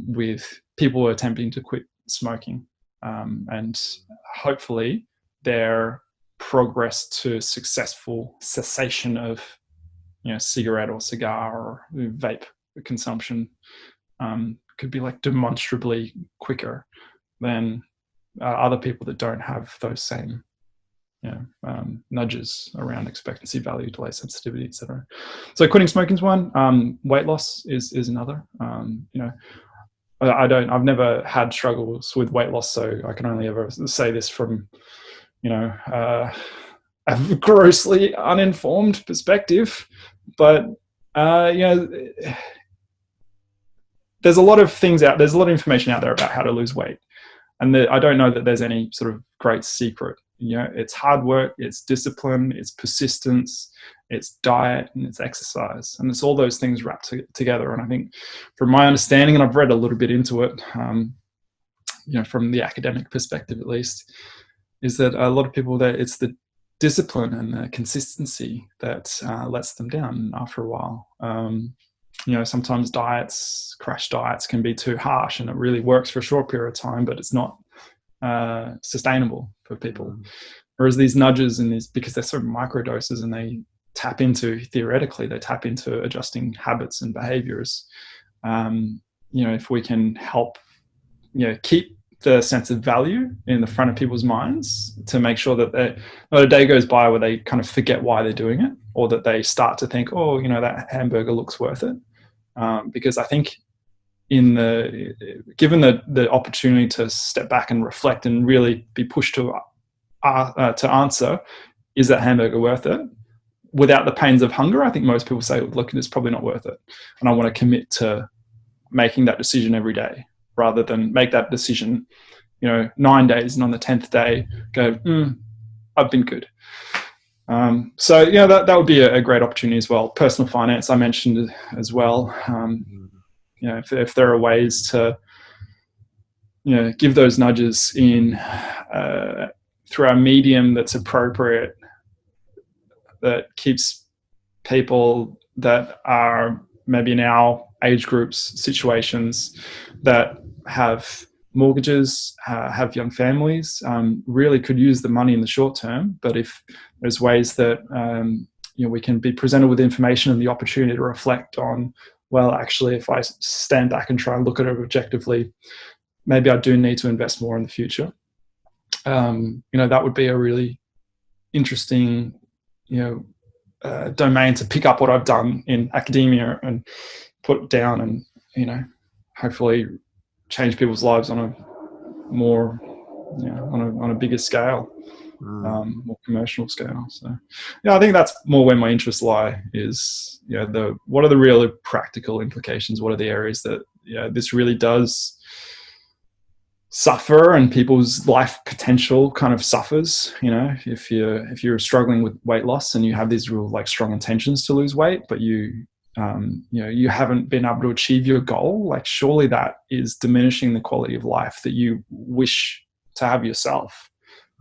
with people attempting to quit smoking, and hopefully their progress to successful cessation of cigarette or cigar or vape consumption could be like demonstrably quicker than other people that don't have those same nudges around expectancy, value, delay, sensitivity, etc. So quitting smoking is one. Weight loss is another. I've never had struggles with weight loss, so I can only ever say this from a grossly uninformed perspective. But there's a lot of things out. There's a lot of information out there about how to lose weight, and I don't know that there's any sort of great secret. It's hard work, it's discipline, it's persistence, it's diet, and it's exercise, and it's all those things wrapped together. And I think, from my understanding, and I've read a little bit into it, from the academic perspective at least, is that a lot of people that it's the discipline and the consistency that lets them down after a while. Sometimes crash diets can be too harsh, and it really works for a short period of time, but it's not sustainable for people. Whereas these nudges because they're sort of micro doses, and they tap into adjusting habits and behaviors. If we can help, keep the sense of value in the front of people's minds, to make sure that not a day goes by where they kind of forget why they're doing it, or that they start to think, that hamburger looks worth it. Because I think given the opportunity to step back and reflect and really be pushed to answer, is that hamburger worth it? Without the pains of hunger, I think most people say, look, it's probably not worth it. And I want to commit to making that decision every day, rather than make that decision, 9 days, and on the 10th day go, I've been good. So that would be a great opportunity as well. Personal finance, I mentioned as well. If there are ways to, give those nudges in through a medium that's appropriate, that keeps people that are maybe in our age groups, situations, that have mortgages, have young families, really could use the money in the short term. But if there's ways that we can be presented with information and the opportunity to reflect on, well, actually, if I stand back and try and look at it objectively, maybe I do need to invest more in the future. That would be a really interesting, domain to pick up what I've done in academia and put it down, and hopefully change people's lives on a more, on a bigger scale, more commercial scale. So, I think that's more where my interests lie. Is what are the real practical implications? What are the areas that this really does suffer, and people's life potential kind of suffers. If you're struggling with weight loss and you have these real strong intentions to lose weight, but you haven't been able to achieve your goal, surely that is diminishing the quality of life that you wish to have yourself.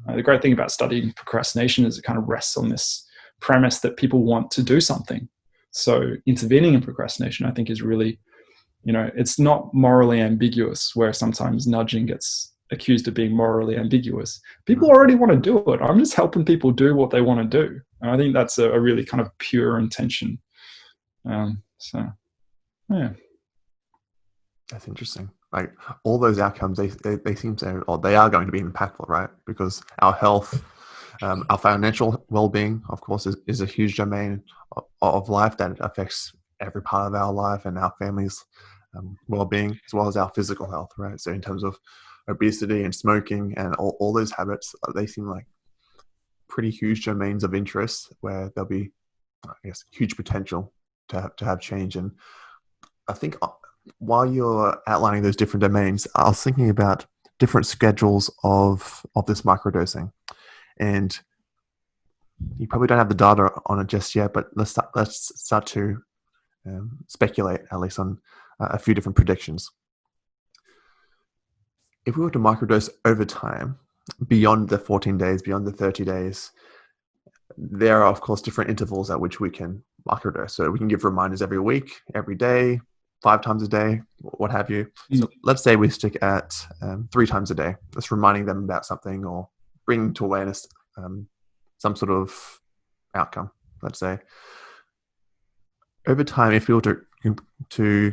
The great thing about studying procrastination is it kind of rests on this premise that people want to do something. So intervening in procrastination, I think, is really, it's not morally ambiguous, where sometimes nudging gets accused of being morally ambiguous. People already want to do it. I'm just helping people do what they want to do. And I think that's a really kind of pure intention. That's interesting. All those outcomes, they seem to, or they are going to be impactful, right? Because our health, our financial well-being, of course, is a huge domain of life that affects every part of our life and our family's well-being, as well as our physical health, right? So in terms of obesity and smoking and all those habits, they seem like pretty huge domains of interest, where there'll be I guess, huge potential to have change. And I think while you're outlining those different domains, I was thinking about different schedules of this microdosing. And you probably don't have the data on it just yet, but let's start to speculate at least on a few different predictions. If we were to microdose over time, beyond the 14 days, beyond the 30 days, there are, of course, different intervals at which we can microdose. So we can give reminders every week, every day, 5 times a day, what have you. So let's say we stick at 3 times a day, just reminding them about something or bringing to awareness some sort of outcome, let's say. Over time, if we were to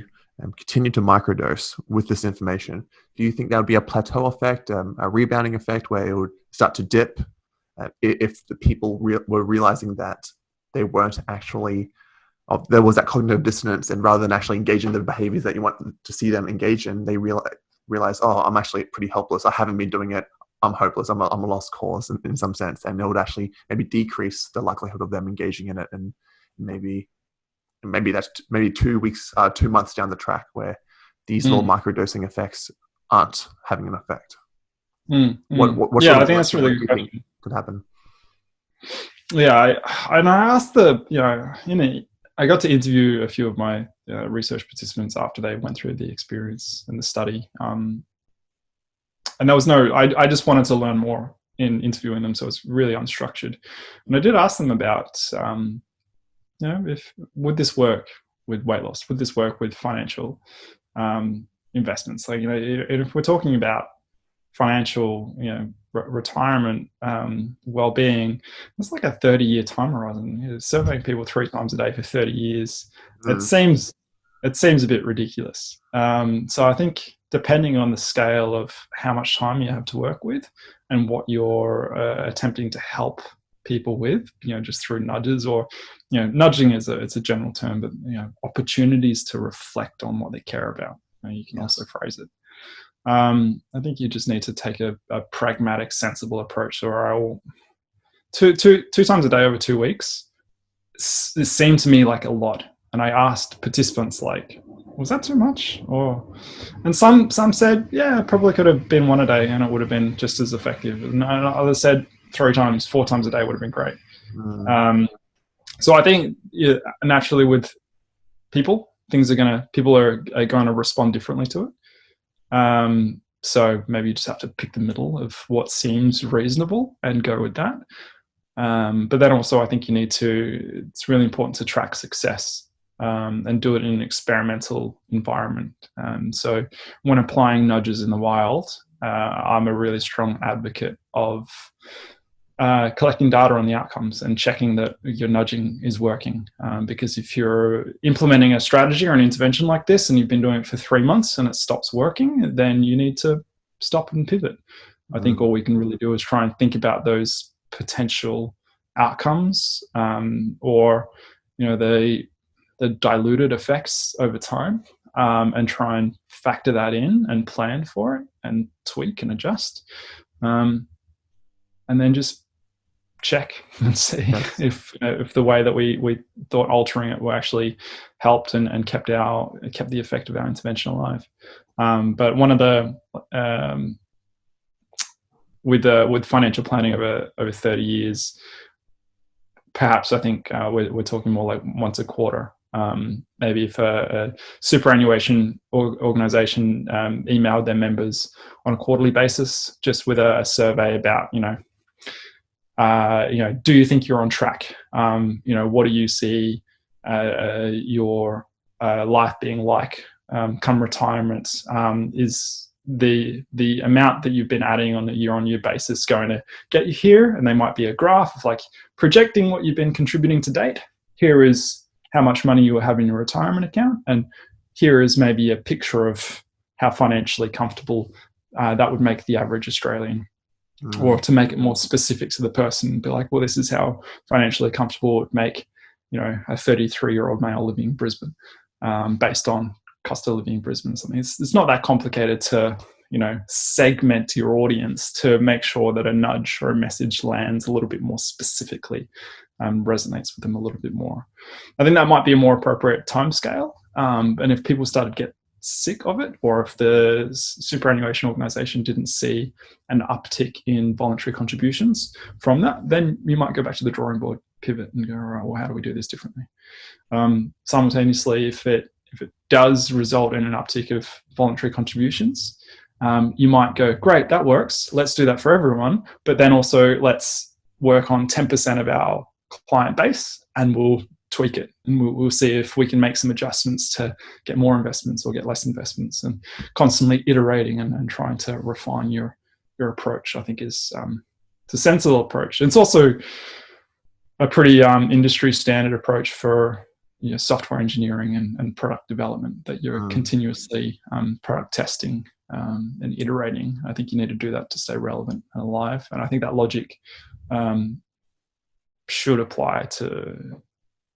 continue to microdose with this information, do you think that would be a plateau effect, a rebounding effect where it would start to dip if the people were realizing that they weren't actually, there was that cognitive dissonance, and rather than actually engage in the behaviors that you want to see them engage in, they realize, oh, I'm actually pretty helpless. I haven't been doing it. I'm hopeless. I'm a lost cause in some sense. And it would actually maybe decrease the likelihood of them engaging in it. And maybe that's 2 weeks, 2 months down the track where these little microdosing effects aren't having an effect. What yeah, I think that's really good question. Could happen. Yeah, I asked I got to interview a few of my research participants after they went through the experience and the study. And there was I just wanted to learn more in interviewing them, so it's really unstructured. And I did ask them about, would this work with weight loss? Would this work with financial investments? Like, if we're talking about financial, retirement, well-being, it's like a 30-year time horizon. Surveying people 3 times a day for 30 years, it seems a bit ridiculous. So I think depending on the scale of how much time you have to work with and what you're attempting to help people with, just through nudges, or nudging it's a general term, but opportunities to reflect on what they care about. You can also phrase it. I think you just need to take a pragmatic, sensible approach. Or two times a day over 2 weeks, it seemed to me like a lot. And I asked participants, like, was that too much? And some said, yeah, it probably could have been 1 a day and it would have been just as effective. And others said 3 times, 4 times a day would have been great. So I think naturally with people, people are going to respond differently to it. So maybe you just have to pick the middle of what seems reasonable and go with that. But then also I think it's really important to track success and do it in an experimental environment. So when applying nudges in the wild, I'm a really strong advocate of collecting data on the outcomes and checking that your nudging is working. Because if you're implementing a strategy or an intervention like this and you've been doing it for 3 months and it stops working, then you need to stop and pivot. I think all we can really do is try and think about those potential outcomes, or the diluted effects over time, and try and factor that in and plan for it and tweak and adjust. And then just check and see if the way that we thought altering it were actually helped and kept the effect of our intervention alive. But one of the with financial planning over 30 years, perhaps I think we're talking more like once a quarter. Maybe if a superannuation organization emailed their members on a quarterly basis, just with a survey about, do you think you're on track? What do you see your life being like come retirement? Is the amount that you've been adding on a year-on-year basis going to get you here? And they might be a graph of like projecting what you've been contributing to date. Here is how much money you will have in your retirement account, and here is maybe a picture of how financially comfortable that would make the average Australian. Or to make it more specific to the person, be like, well, this is how financially comfortable it would make, a 33-year-old male living in Brisbane, based on cost of living in Brisbane or something. It's not that complicated to, segment your audience to make sure that a nudge or a message lands a little bit more specifically. resonates with them a little bit more. I think that might be a more appropriate timescale. And if people started to get sick of it, or if the superannuation organisation didn't see an uptick in voluntary contributions from that, then you might go back to the drawing board, pivot, and go, all right, well, how do we do this differently? Simultaneously, if it does result in an uptick of voluntary contributions, you might go, great, that works. Let's do that for everyone. But then also let's work on 10% of our client base, and we'll tweak it, and we'll see if we can make some adjustments to get more investments or get less investments, and constantly iterating and trying to refine your approach, I think is it's a sensible approach. It's also a pretty industry standard approach for software engineering and product development, that you're continuously product testing and iterating. I think you need to do that to stay relevant and alive. And I think that logic should apply to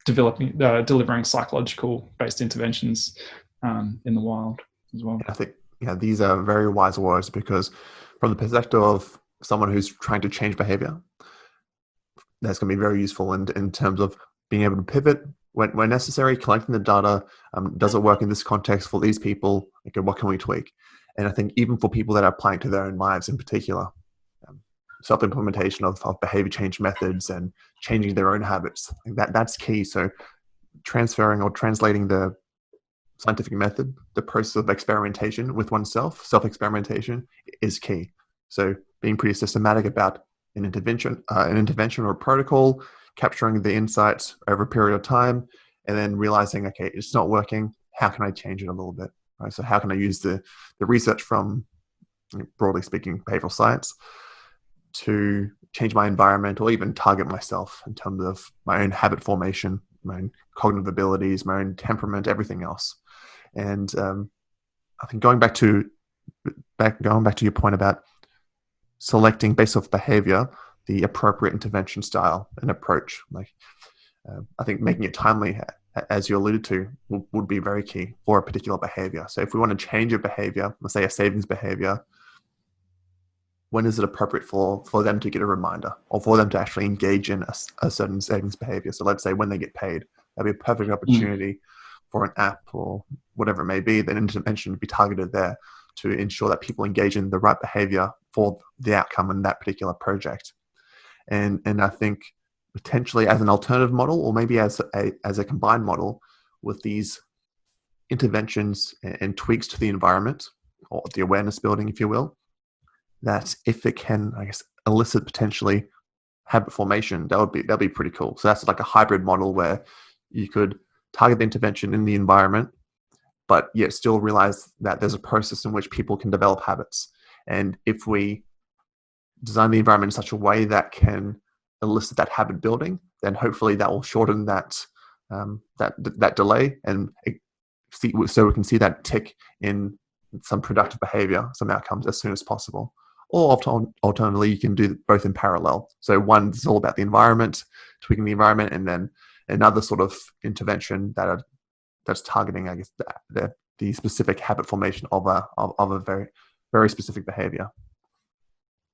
delivering psychological-based interventions in the wild as well. I think these are very wise words, because from the perspective of someone who's trying to change behavior, that's going to be very useful in terms of being able to pivot when necessary, collecting the data. Does it work in this context for these people? Okay, what can we tweak? And I think even for people that are applying to their own lives in particular, self-implementation of behavior change methods and changing their own habits, that's key. So transferring or translating the scientific method, the process of experimentation with oneself, self-experimentation, is key. So being pretty systematic about an intervention or a protocol, capturing the insights over a period of time, and then realizing, okay, it's not working. How can I change it a little bit? Right? So how can I use the research from, broadly speaking, behavioral science to change my environment, or even target myself in terms of my own habit formation, my own cognitive abilities, my own temperament, everything else. And I think going back to your point about selecting based off behavior the appropriate intervention style and approach, I think making it timely, as you alluded to, would be very key for a particular behavior. So if we want to change a behavior, let's say a savings behavior, when is it appropriate for them to get a reminder, or for them to actually engage in a certain savings behavior? So let's say when they get paid, that'd be a perfect opportunity for an app or whatever it may be. Then intervention would be targeted there to ensure that people engage in the right behavior for the outcome in that particular project. And I think potentially as an alternative model, or maybe as a combined model with these interventions and tweaks to the environment, or the awareness building, if you will, that if it can, I guess, elicit potentially habit formation, that'll be pretty cool. So that's like a hybrid model where you could target the intervention in the environment, but yet still realize that there's a process in which people can develop habits. And if we design the environment in such a way that can elicit that habit building, then hopefully that will shorten that delay, and so we can see that tick in some productive behavior, some outcomes as soon as possible. Or alternatively, you can do both in parallel. So one is all about the environment, tweaking the environment, and then another sort of intervention that's targeting, I guess, the specific habit formation of a very, very specific behavior.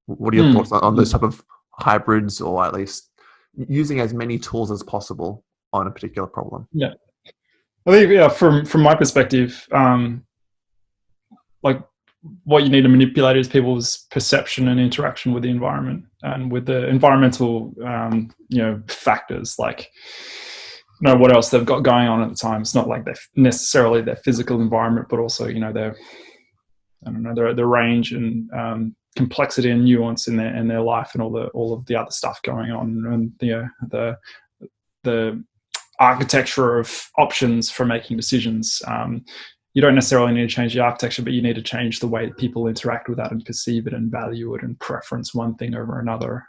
What are your thoughts on those type of hybrids, or at least using as many tools as possible on a particular problem? Yeah, I think from my perspective, like what you need to manipulate is people's perception and interaction with the environment, and with the environmental factors, like what else they've got going on at the time. It's not like they're necessarily their physical environment, but also their range and complexity and nuance in their life, and all of the other stuff going on, and the architecture of options for making decisions. You don't necessarily need to change the architecture, but you need to change the way that people interact with that and perceive it and value it and preference one thing over another,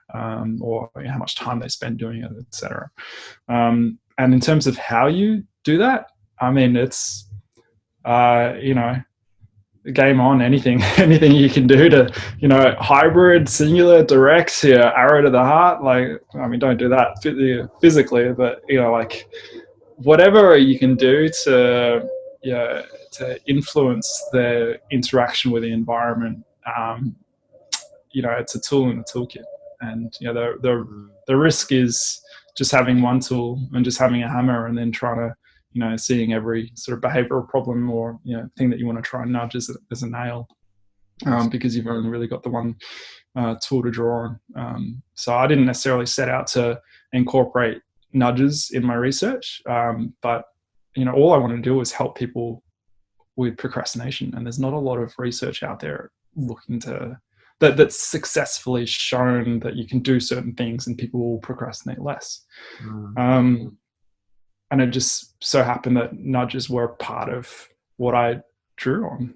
or how much time they spend doing it, etc. And in terms of how you do that, I mean, it's game on. Anything you can do to hybrid, singular, direct, arrow to the heart. Don't do that physically, but whatever you can do to influence their interaction with the environment. It's a tool in the toolkit, and the risk is just having one tool and just having a hammer and then trying to, seeing every sort of behavioral problem or, thing that you want to try and nudge as a nail, because you've only really got the one tool to draw on. So I didn't necessarily set out to incorporate nudges in my research, but all I want to do is help people with procrastination, and there's not a lot of research out there looking to that's successfully shown that you can do certain things and people will procrastinate less. And it just so happened that nudges were part of what I drew on.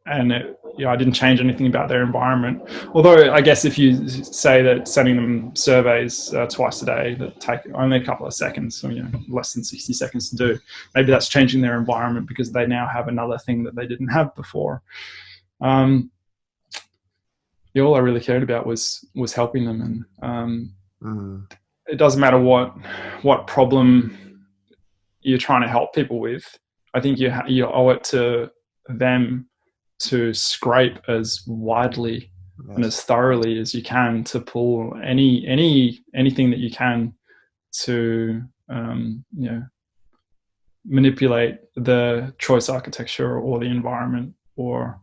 And I didn't change anything about their environment. Although I guess if you say that sending them surveys twice a day that take only a couple of seconds, so, less than 60 seconds to do, maybe that's changing their environment because they now have another thing that they didn't have before. All I really cared about was helping them, and it doesn't matter what problem you're trying to help people with. I think you owe it to them to scrape as widely and as thoroughly as you can to pull anything that you can to manipulate the choice architecture or the environment, or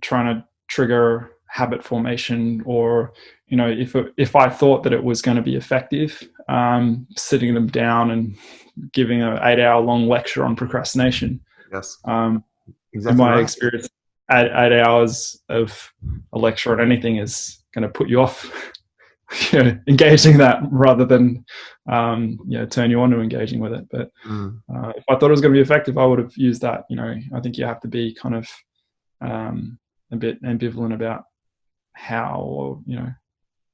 trying to trigger habit formation, or if I thought that it was going to be effective, sitting them down and giving an 8-hour long lecture on procrastination. Yes. Exactly. In my experience, 8 hours of a lecture on anything is going to put you off engaging that rather than turn you on to engaging with it. But if I thought it was going to be effective, I would have used that. I think you have to be kind of a bit ambivalent about how,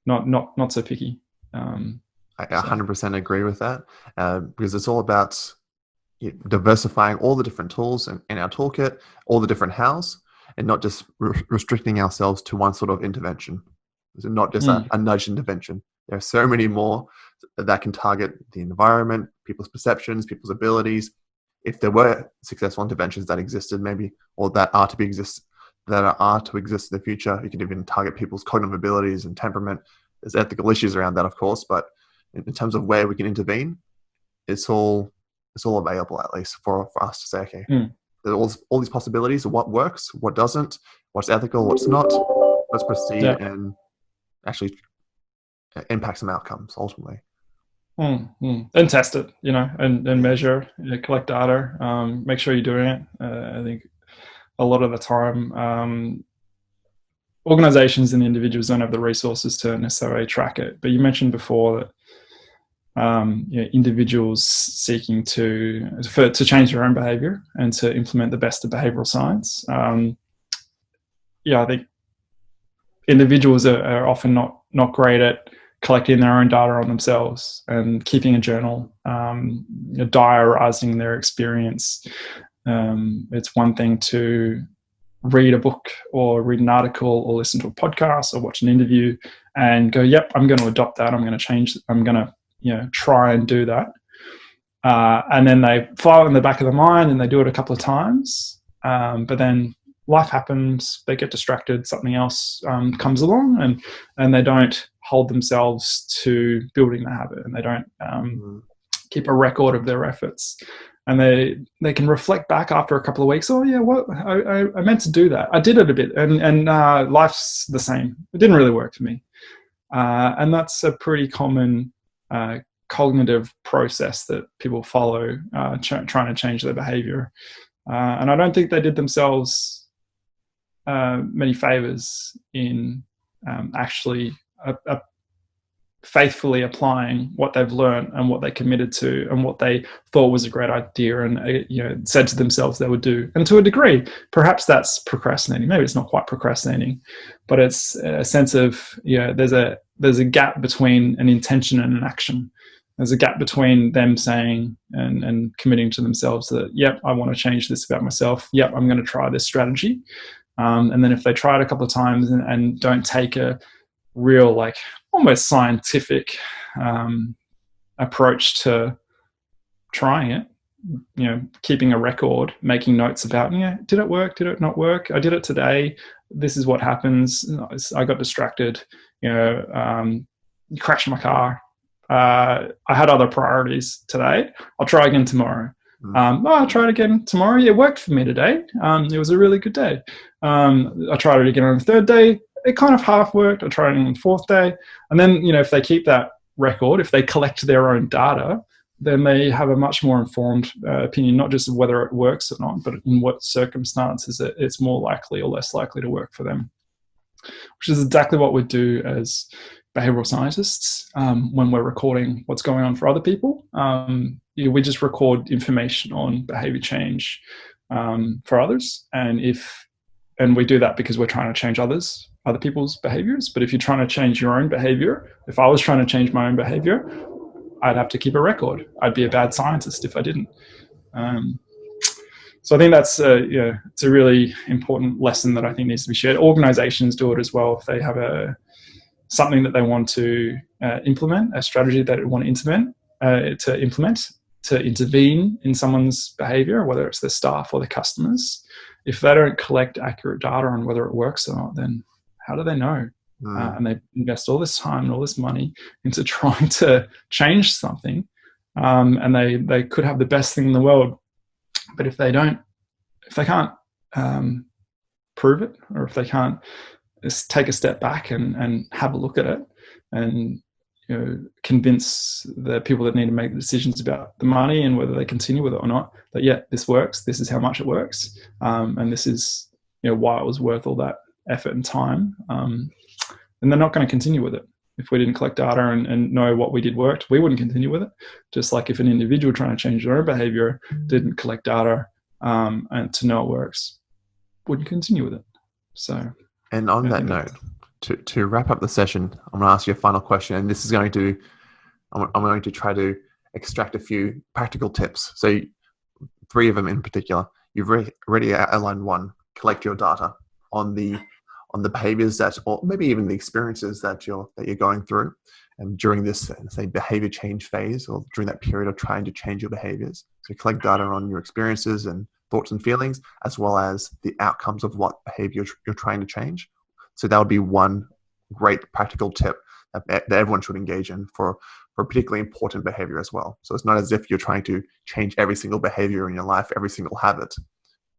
not so picky. I 100% agree with that, because it's all about diversifying all the different tools in our toolkit, all the different hows, and not just restricting ourselves to one sort of intervention. It's not just a nudge intervention. There are so many more that can target the environment, people's perceptions, people's abilities. If there were successful interventions that existed, maybe, or that are to exist in the future, you could even target people's cognitive abilities and temperament. There's ethical issues around that, of course, but in terms of where we can intervene, it's all available, at least for us to say, okay, there's all these possibilities of what works, what doesn't, what's ethical, what's not. Let's proceed and actually impact some outcomes ultimately. And test it, and measure, collect data, make sure you're doing it. I think a lot of the time, organizations and individuals don't have the resources to necessarily track it. But you mentioned before that individuals seeking to change their own behavior and to implement the best of behavioral science. I think individuals are often not great at collecting their own data on themselves and keeping a journal, diarizing their experience. It's one thing to read a book or read an article or listen to a podcast or watch an interview and go, yep, I'm going to adopt that. I'm going to change. I'm going to try and do that. And then they file it in the back of the mind and they do it a couple of times. But then life happens, they get distracted, something else comes along, and they don't hold themselves to building the habit, and they don't keep a record of their efforts. And they can reflect back after a couple of weeks, oh yeah, well, I meant to do that. I did it a bit, and life's the same. It didn't really work for me. And that's a pretty common cognitive process that people follow trying to change their behavior. And I don't think they did themselves many favors in actually faithfully applying what they've learned and what they committed to and what they thought was a great idea and said to themselves they would do. And to a degree, perhaps that's procrastinating. Maybe it's not quite procrastinating, but it's a sense of there's a gap between an intention and an action. There's a gap between them saying and committing to themselves that, yep, I want to change this about myself. Yep, I'm going to try this strategy. And then if they try it a couple of times and don't take a real, almost scientific approach to trying it, keeping a record, making notes about, did it work? Did it not work? I did it today. This is what happens. I got distracted. you crashed my car. I had other priorities today. I'll try again tomorrow. I'll try it again tomorrow. Yeah, it worked for me today. It was a really good day. I tried it again on the third day. It kind of half worked. I tried it on the fourth day. And then, if they keep that record, if they collect their own data, then they have a much more informed opinion, not just of whether it works or not, but in what circumstances it's more likely or less likely to work for them, which is exactly what we do as behavioral scientists when we're recording what's going on for other people. We just record information on behavior change for others. And we do that because we're trying to change other people's behaviors. But if you're trying to change your own behavior, if I was trying to change my own behavior, I'd have to keep a record. I'd be a bad scientist if I didn't. So I think that's it's a really important lesson that I think needs to be shared. Organizations do it as well. If they have something that they want to implement, a strategy that they want to implement, to intervene in someone's behavior, whether it's their staff or their customers, if they don't collect accurate data on whether it works or not, then how do they know? And they invest all this time and all this money into trying to change something, and they could have the best thing in the world, but if they can't prove it, or if they can't just take a step back and have a look at it and convince the people that need to make the decisions about the money and whether they continue with it or not, that this works, this is how much it works, and this is why it was worth all that effort and time, and they're not going to continue with it. If we didn't collect data and know what we did worked, we wouldn't continue with it. Just like if an individual trying to change their own behavior didn't collect data and to know it works, wouldn't continue with it. So, and on that note, to wrap up the session, I'm going to ask you a final question, and this is I'm going to try to extract a few practical tips. So 3 of them in particular. You've already outlined one: collect your data on the behaviors or maybe even the experiences that you're going through, and during this, say, behavior change phase, or during that period of trying to change your behaviors. So collect data on your experiences and thoughts and feelings, as well as the outcomes of what behavior you're trying to change. So that would be one great practical tip that everyone should engage in for a particularly important behavior as well. So it's not as if you're trying to change every single behavior in your life, every single habit.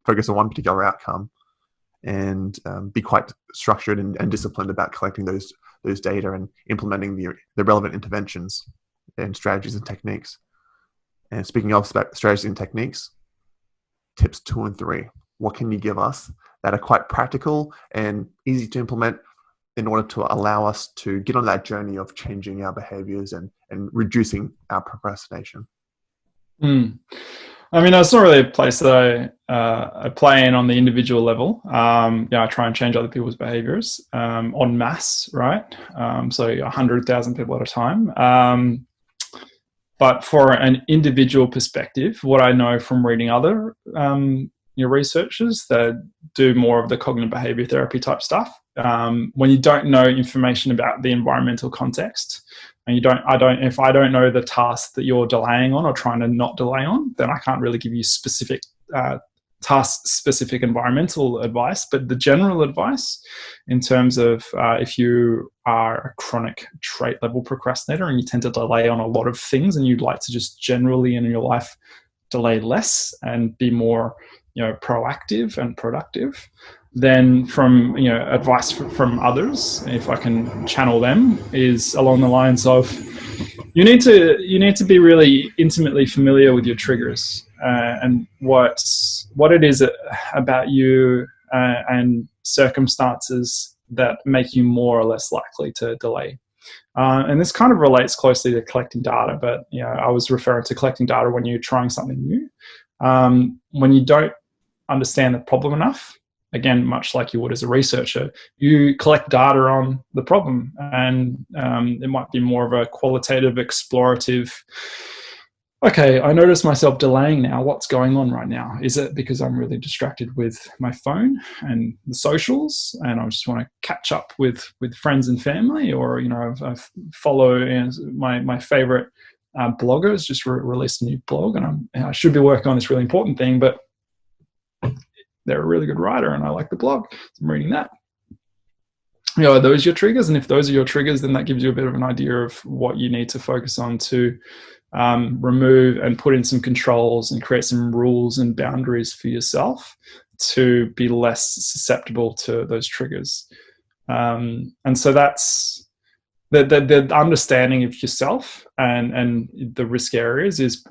Focus on one particular outcome, and be quite structured and disciplined about collecting those data and implementing the relevant interventions and strategies and techniques. And speaking of strategies and techniques, tips 2 and 3. What can you give us that are quite practical and easy to implement in order to allow us to get on that journey of changing our behaviors and reducing our procrastination? I mean, it's not really a place that I play in on the individual level. I try and change other people's behaviors en masse, right? So 100,000 people at a time. But for an individual perspective, what I know from reading other researchers that do more of the cognitive behavior therapy type stuff, when you don't know information about the environmental context, and if I don't know the task that you're delaying on or trying to not delay on, then I can't really give you specific task-specific environmental advice. But the general advice in terms of if you are a chronic trait-level procrastinator and you tend to delay on a lot of things, and you'd like to just generally in your life delay less and be more proactive and productive, then from advice from others, if I can channel them, is along the lines of you need to be really intimately familiar with your triggers and what it is about you and circumstances that make you more or less likely to delay. And this kind of relates closely to collecting data, but I was referring to collecting data when you're trying something new. When you don't understand the problem enough, again, much like you would as a researcher, you collect data on the problem, and it might be more of a qualitative, explorative, okay, I notice myself delaying now. What's going on right now? Is it because I'm really distracted with my phone and the socials, and I just want to catch up with friends and family, or I follow my favorite blogger has just released a new blog, and I should be working on this really important thing, but they're a really good writer and I like the blog, so I'm reading that. are those your triggers? And if those are your triggers, then that gives you a bit of an idea of what you need to focus on to remove and put in some controls and create some rules and boundaries for yourself to be less susceptible to those triggers. And so that's the understanding of yourself and the risk areas is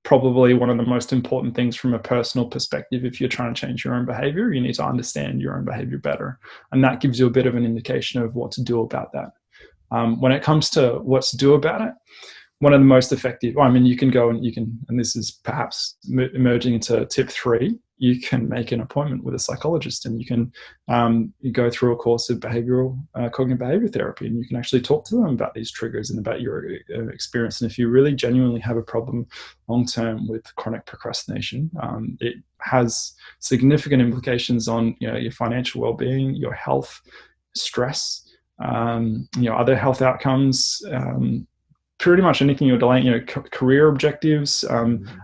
probably one of the most important things from a personal perspective. If you're trying to change your own behavior, you need to understand your own behavior better. And that gives you a bit of an indication of what to do about that. When it comes to what to do about it, one of the most effective, you can go and this is perhaps emerging into tip 3, you can make an appointment with a psychologist, and you can you go through a course of behavioral cognitive behavior therapy, and you can actually talk to them about these triggers and about your experience. And if you really genuinely have a problem long term with chronic procrastination, it has significant implications on your financial well-being, your health, stress, other health outcomes, pretty much anything you're delaying, career objectives,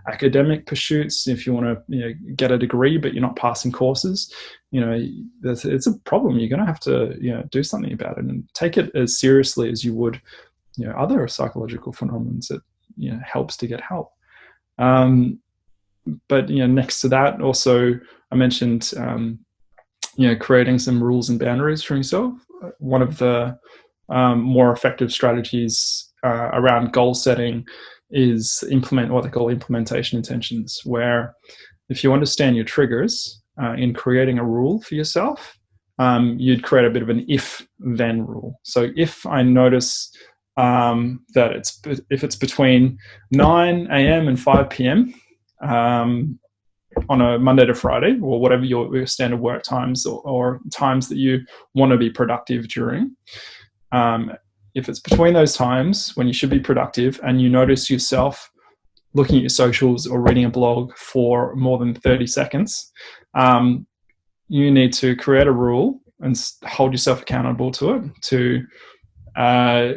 academic pursuits. If you want to get a degree but you're not passing courses, it's a problem. You're going to have to do something about it and take it as seriously as you would other psychological phenomena that helps to get help. But next to that, also I mentioned creating some rules and boundaries for yourself. One of the more effective strategies around goal setting is implement what they call implementation intentions, where if you understand your triggers in creating a rule for yourself, you'd create a bit of an if-then rule. So if I notice that if it's between 9 a.m. and 5 p.m. On a Monday to Friday, or whatever your standard work times or times that you want to be productive during, if it's between those times when you should be productive and you notice yourself looking at your socials or reading a blog for more than 30 seconds, you need to create a rule and hold yourself accountable to it to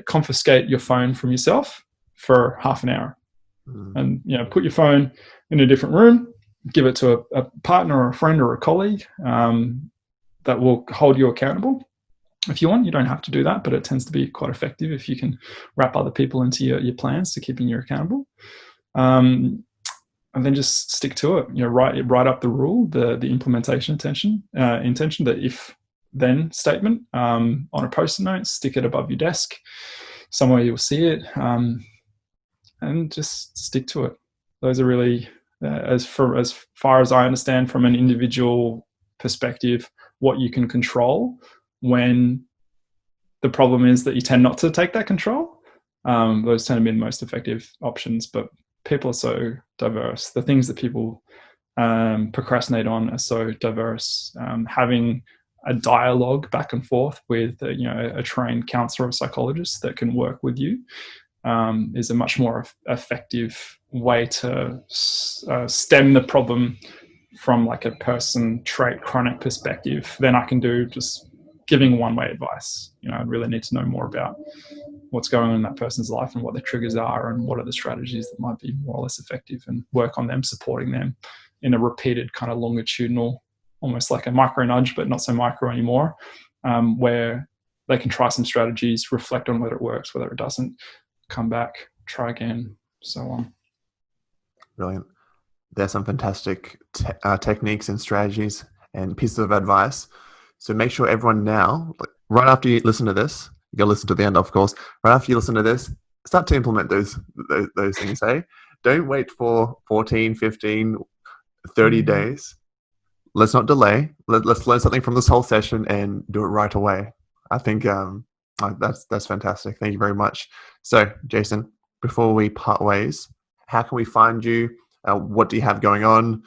confiscate your phone from yourself for half an hour. And put your phone in a different room, give it to a partner or a friend or a colleague that will hold you accountable. If you want, you don't have to do that, but it tends to be quite effective if you can wrap other people into your plans to keeping you accountable. And then just stick to it. Write up the rule, the implementation intention, the if-then statement on a Post-it note, stick it above your desk, somewhere you'll see it, and just stick to it. Those are really, as far as I understand from an individual perspective, what you can control when the problem is that you tend not to take that control. Those tend to be the most effective options, but people are so diverse. The things that people procrastinate on are so diverse. Having a dialogue back and forth with a trained counselor or psychologist that can work with you is a much more effective way to stem the problem from like a person trait chronic perspective than I can do just giving one-way advice. I really need to know more about what's going on in that person's life and what their triggers are and what are the strategies that might be more or less effective, and work on them, supporting them in a repeated kind of longitudinal, almost like a micro nudge, but not so micro anymore, where they can try some strategies, reflect on whether it works, whether it doesn't, come back, try again, so on. Brilliant. There's some fantastic techniques and strategies and pieces of advice. So make sure everyone now, right after you listen to this, you gotta listen to the end, of course. Right after you listen to this, start to implement those things. Don't wait for 14, 15, 30 days. Let's not delay. Let's learn something from this whole session and do it right away. I think that's fantastic. Thank you very much. So, Jason, before we part ways, how can we find you? What do you have going on?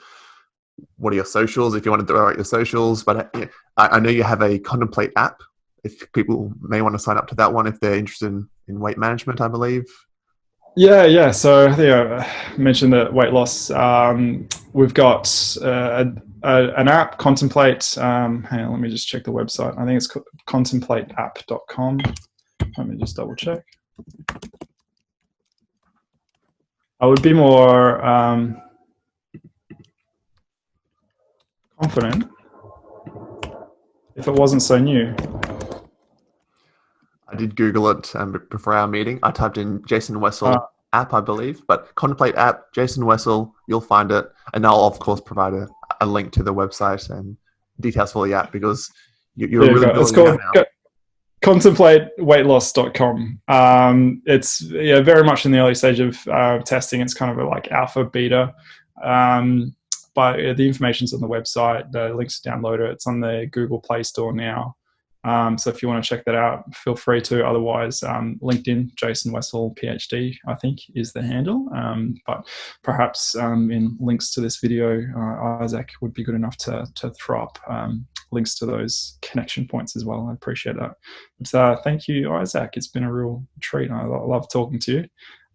What are your socials, if you want to throw out your socials? But I know you have a Contemplate app. If people may want to sign up to that one if they're interested in weight management, I believe. Yeah. So I mentioned that weight loss. We've got an app, Contemplate. Hang on, let me just check the website. I think it's contemplateapp.com. Let me just double check. I would be more confident if it wasn't so new. did Google it before our meeting. I typed in Jason Wessel app, I believe, but Contemplate app, Jason Wessel, you'll find it. And I'll, of course, provide a link to the website and details for the app because you're really building it's called it out now. contemplateweightloss.com. It's very much in the early stage of testing. It's kind of like alpha, beta. But the information's on the website. The links to download it. It's on the Google Play Store now. So if you want to check that out, feel free to. Otherwise, LinkedIn, Jason Wessel, PhD, I think is the handle. But perhaps in links to this video, Isaac would be good enough to throw up links to those connection points as well. I appreciate that. But, thank you, Isaac. It's been a real treat. I love talking to you.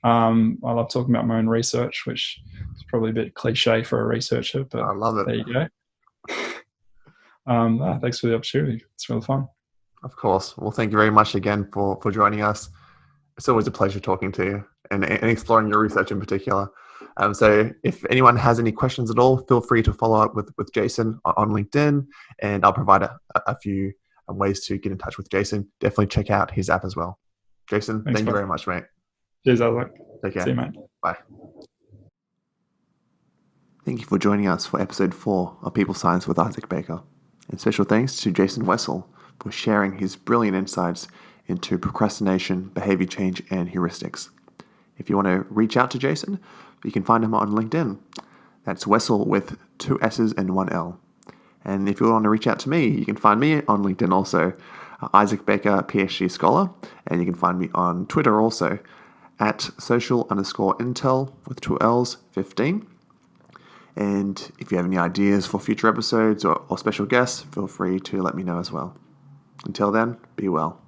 I love talking about my own research, which is probably a bit cliche for a researcher, but I love it. There you go. Thanks for the opportunity. It's really fun. Of course. Well, thank you very much again for joining us. It's always a pleasure talking to you and exploring your research in particular. So if anyone has any questions at all, feel free to follow up with Jason on LinkedIn, and I'll provide a few ways to get in touch with Jason. Definitely check out his app as well. Jason, thank you very much, mate. Cheers, Isaac. Take care. See you, mate. Bye. Thank you for joining us for episode 4 of People Science with Isaac Baker. And special thanks to Jason Wessel for sharing his brilliant insights into procrastination, behavior change, and heuristics. If you want to reach out to Jason, you can find him on LinkedIn. That's Wessel with 2 S's and 1 L. And if you want to reach out to me, you can find me on LinkedIn also, Isaac Baker, PhD Scholar, and you can find me on Twitter also, at social_intel with 2 L's 15. And if you have any ideas for future episodes or special guests, feel free to let me know as well. Until then, be well.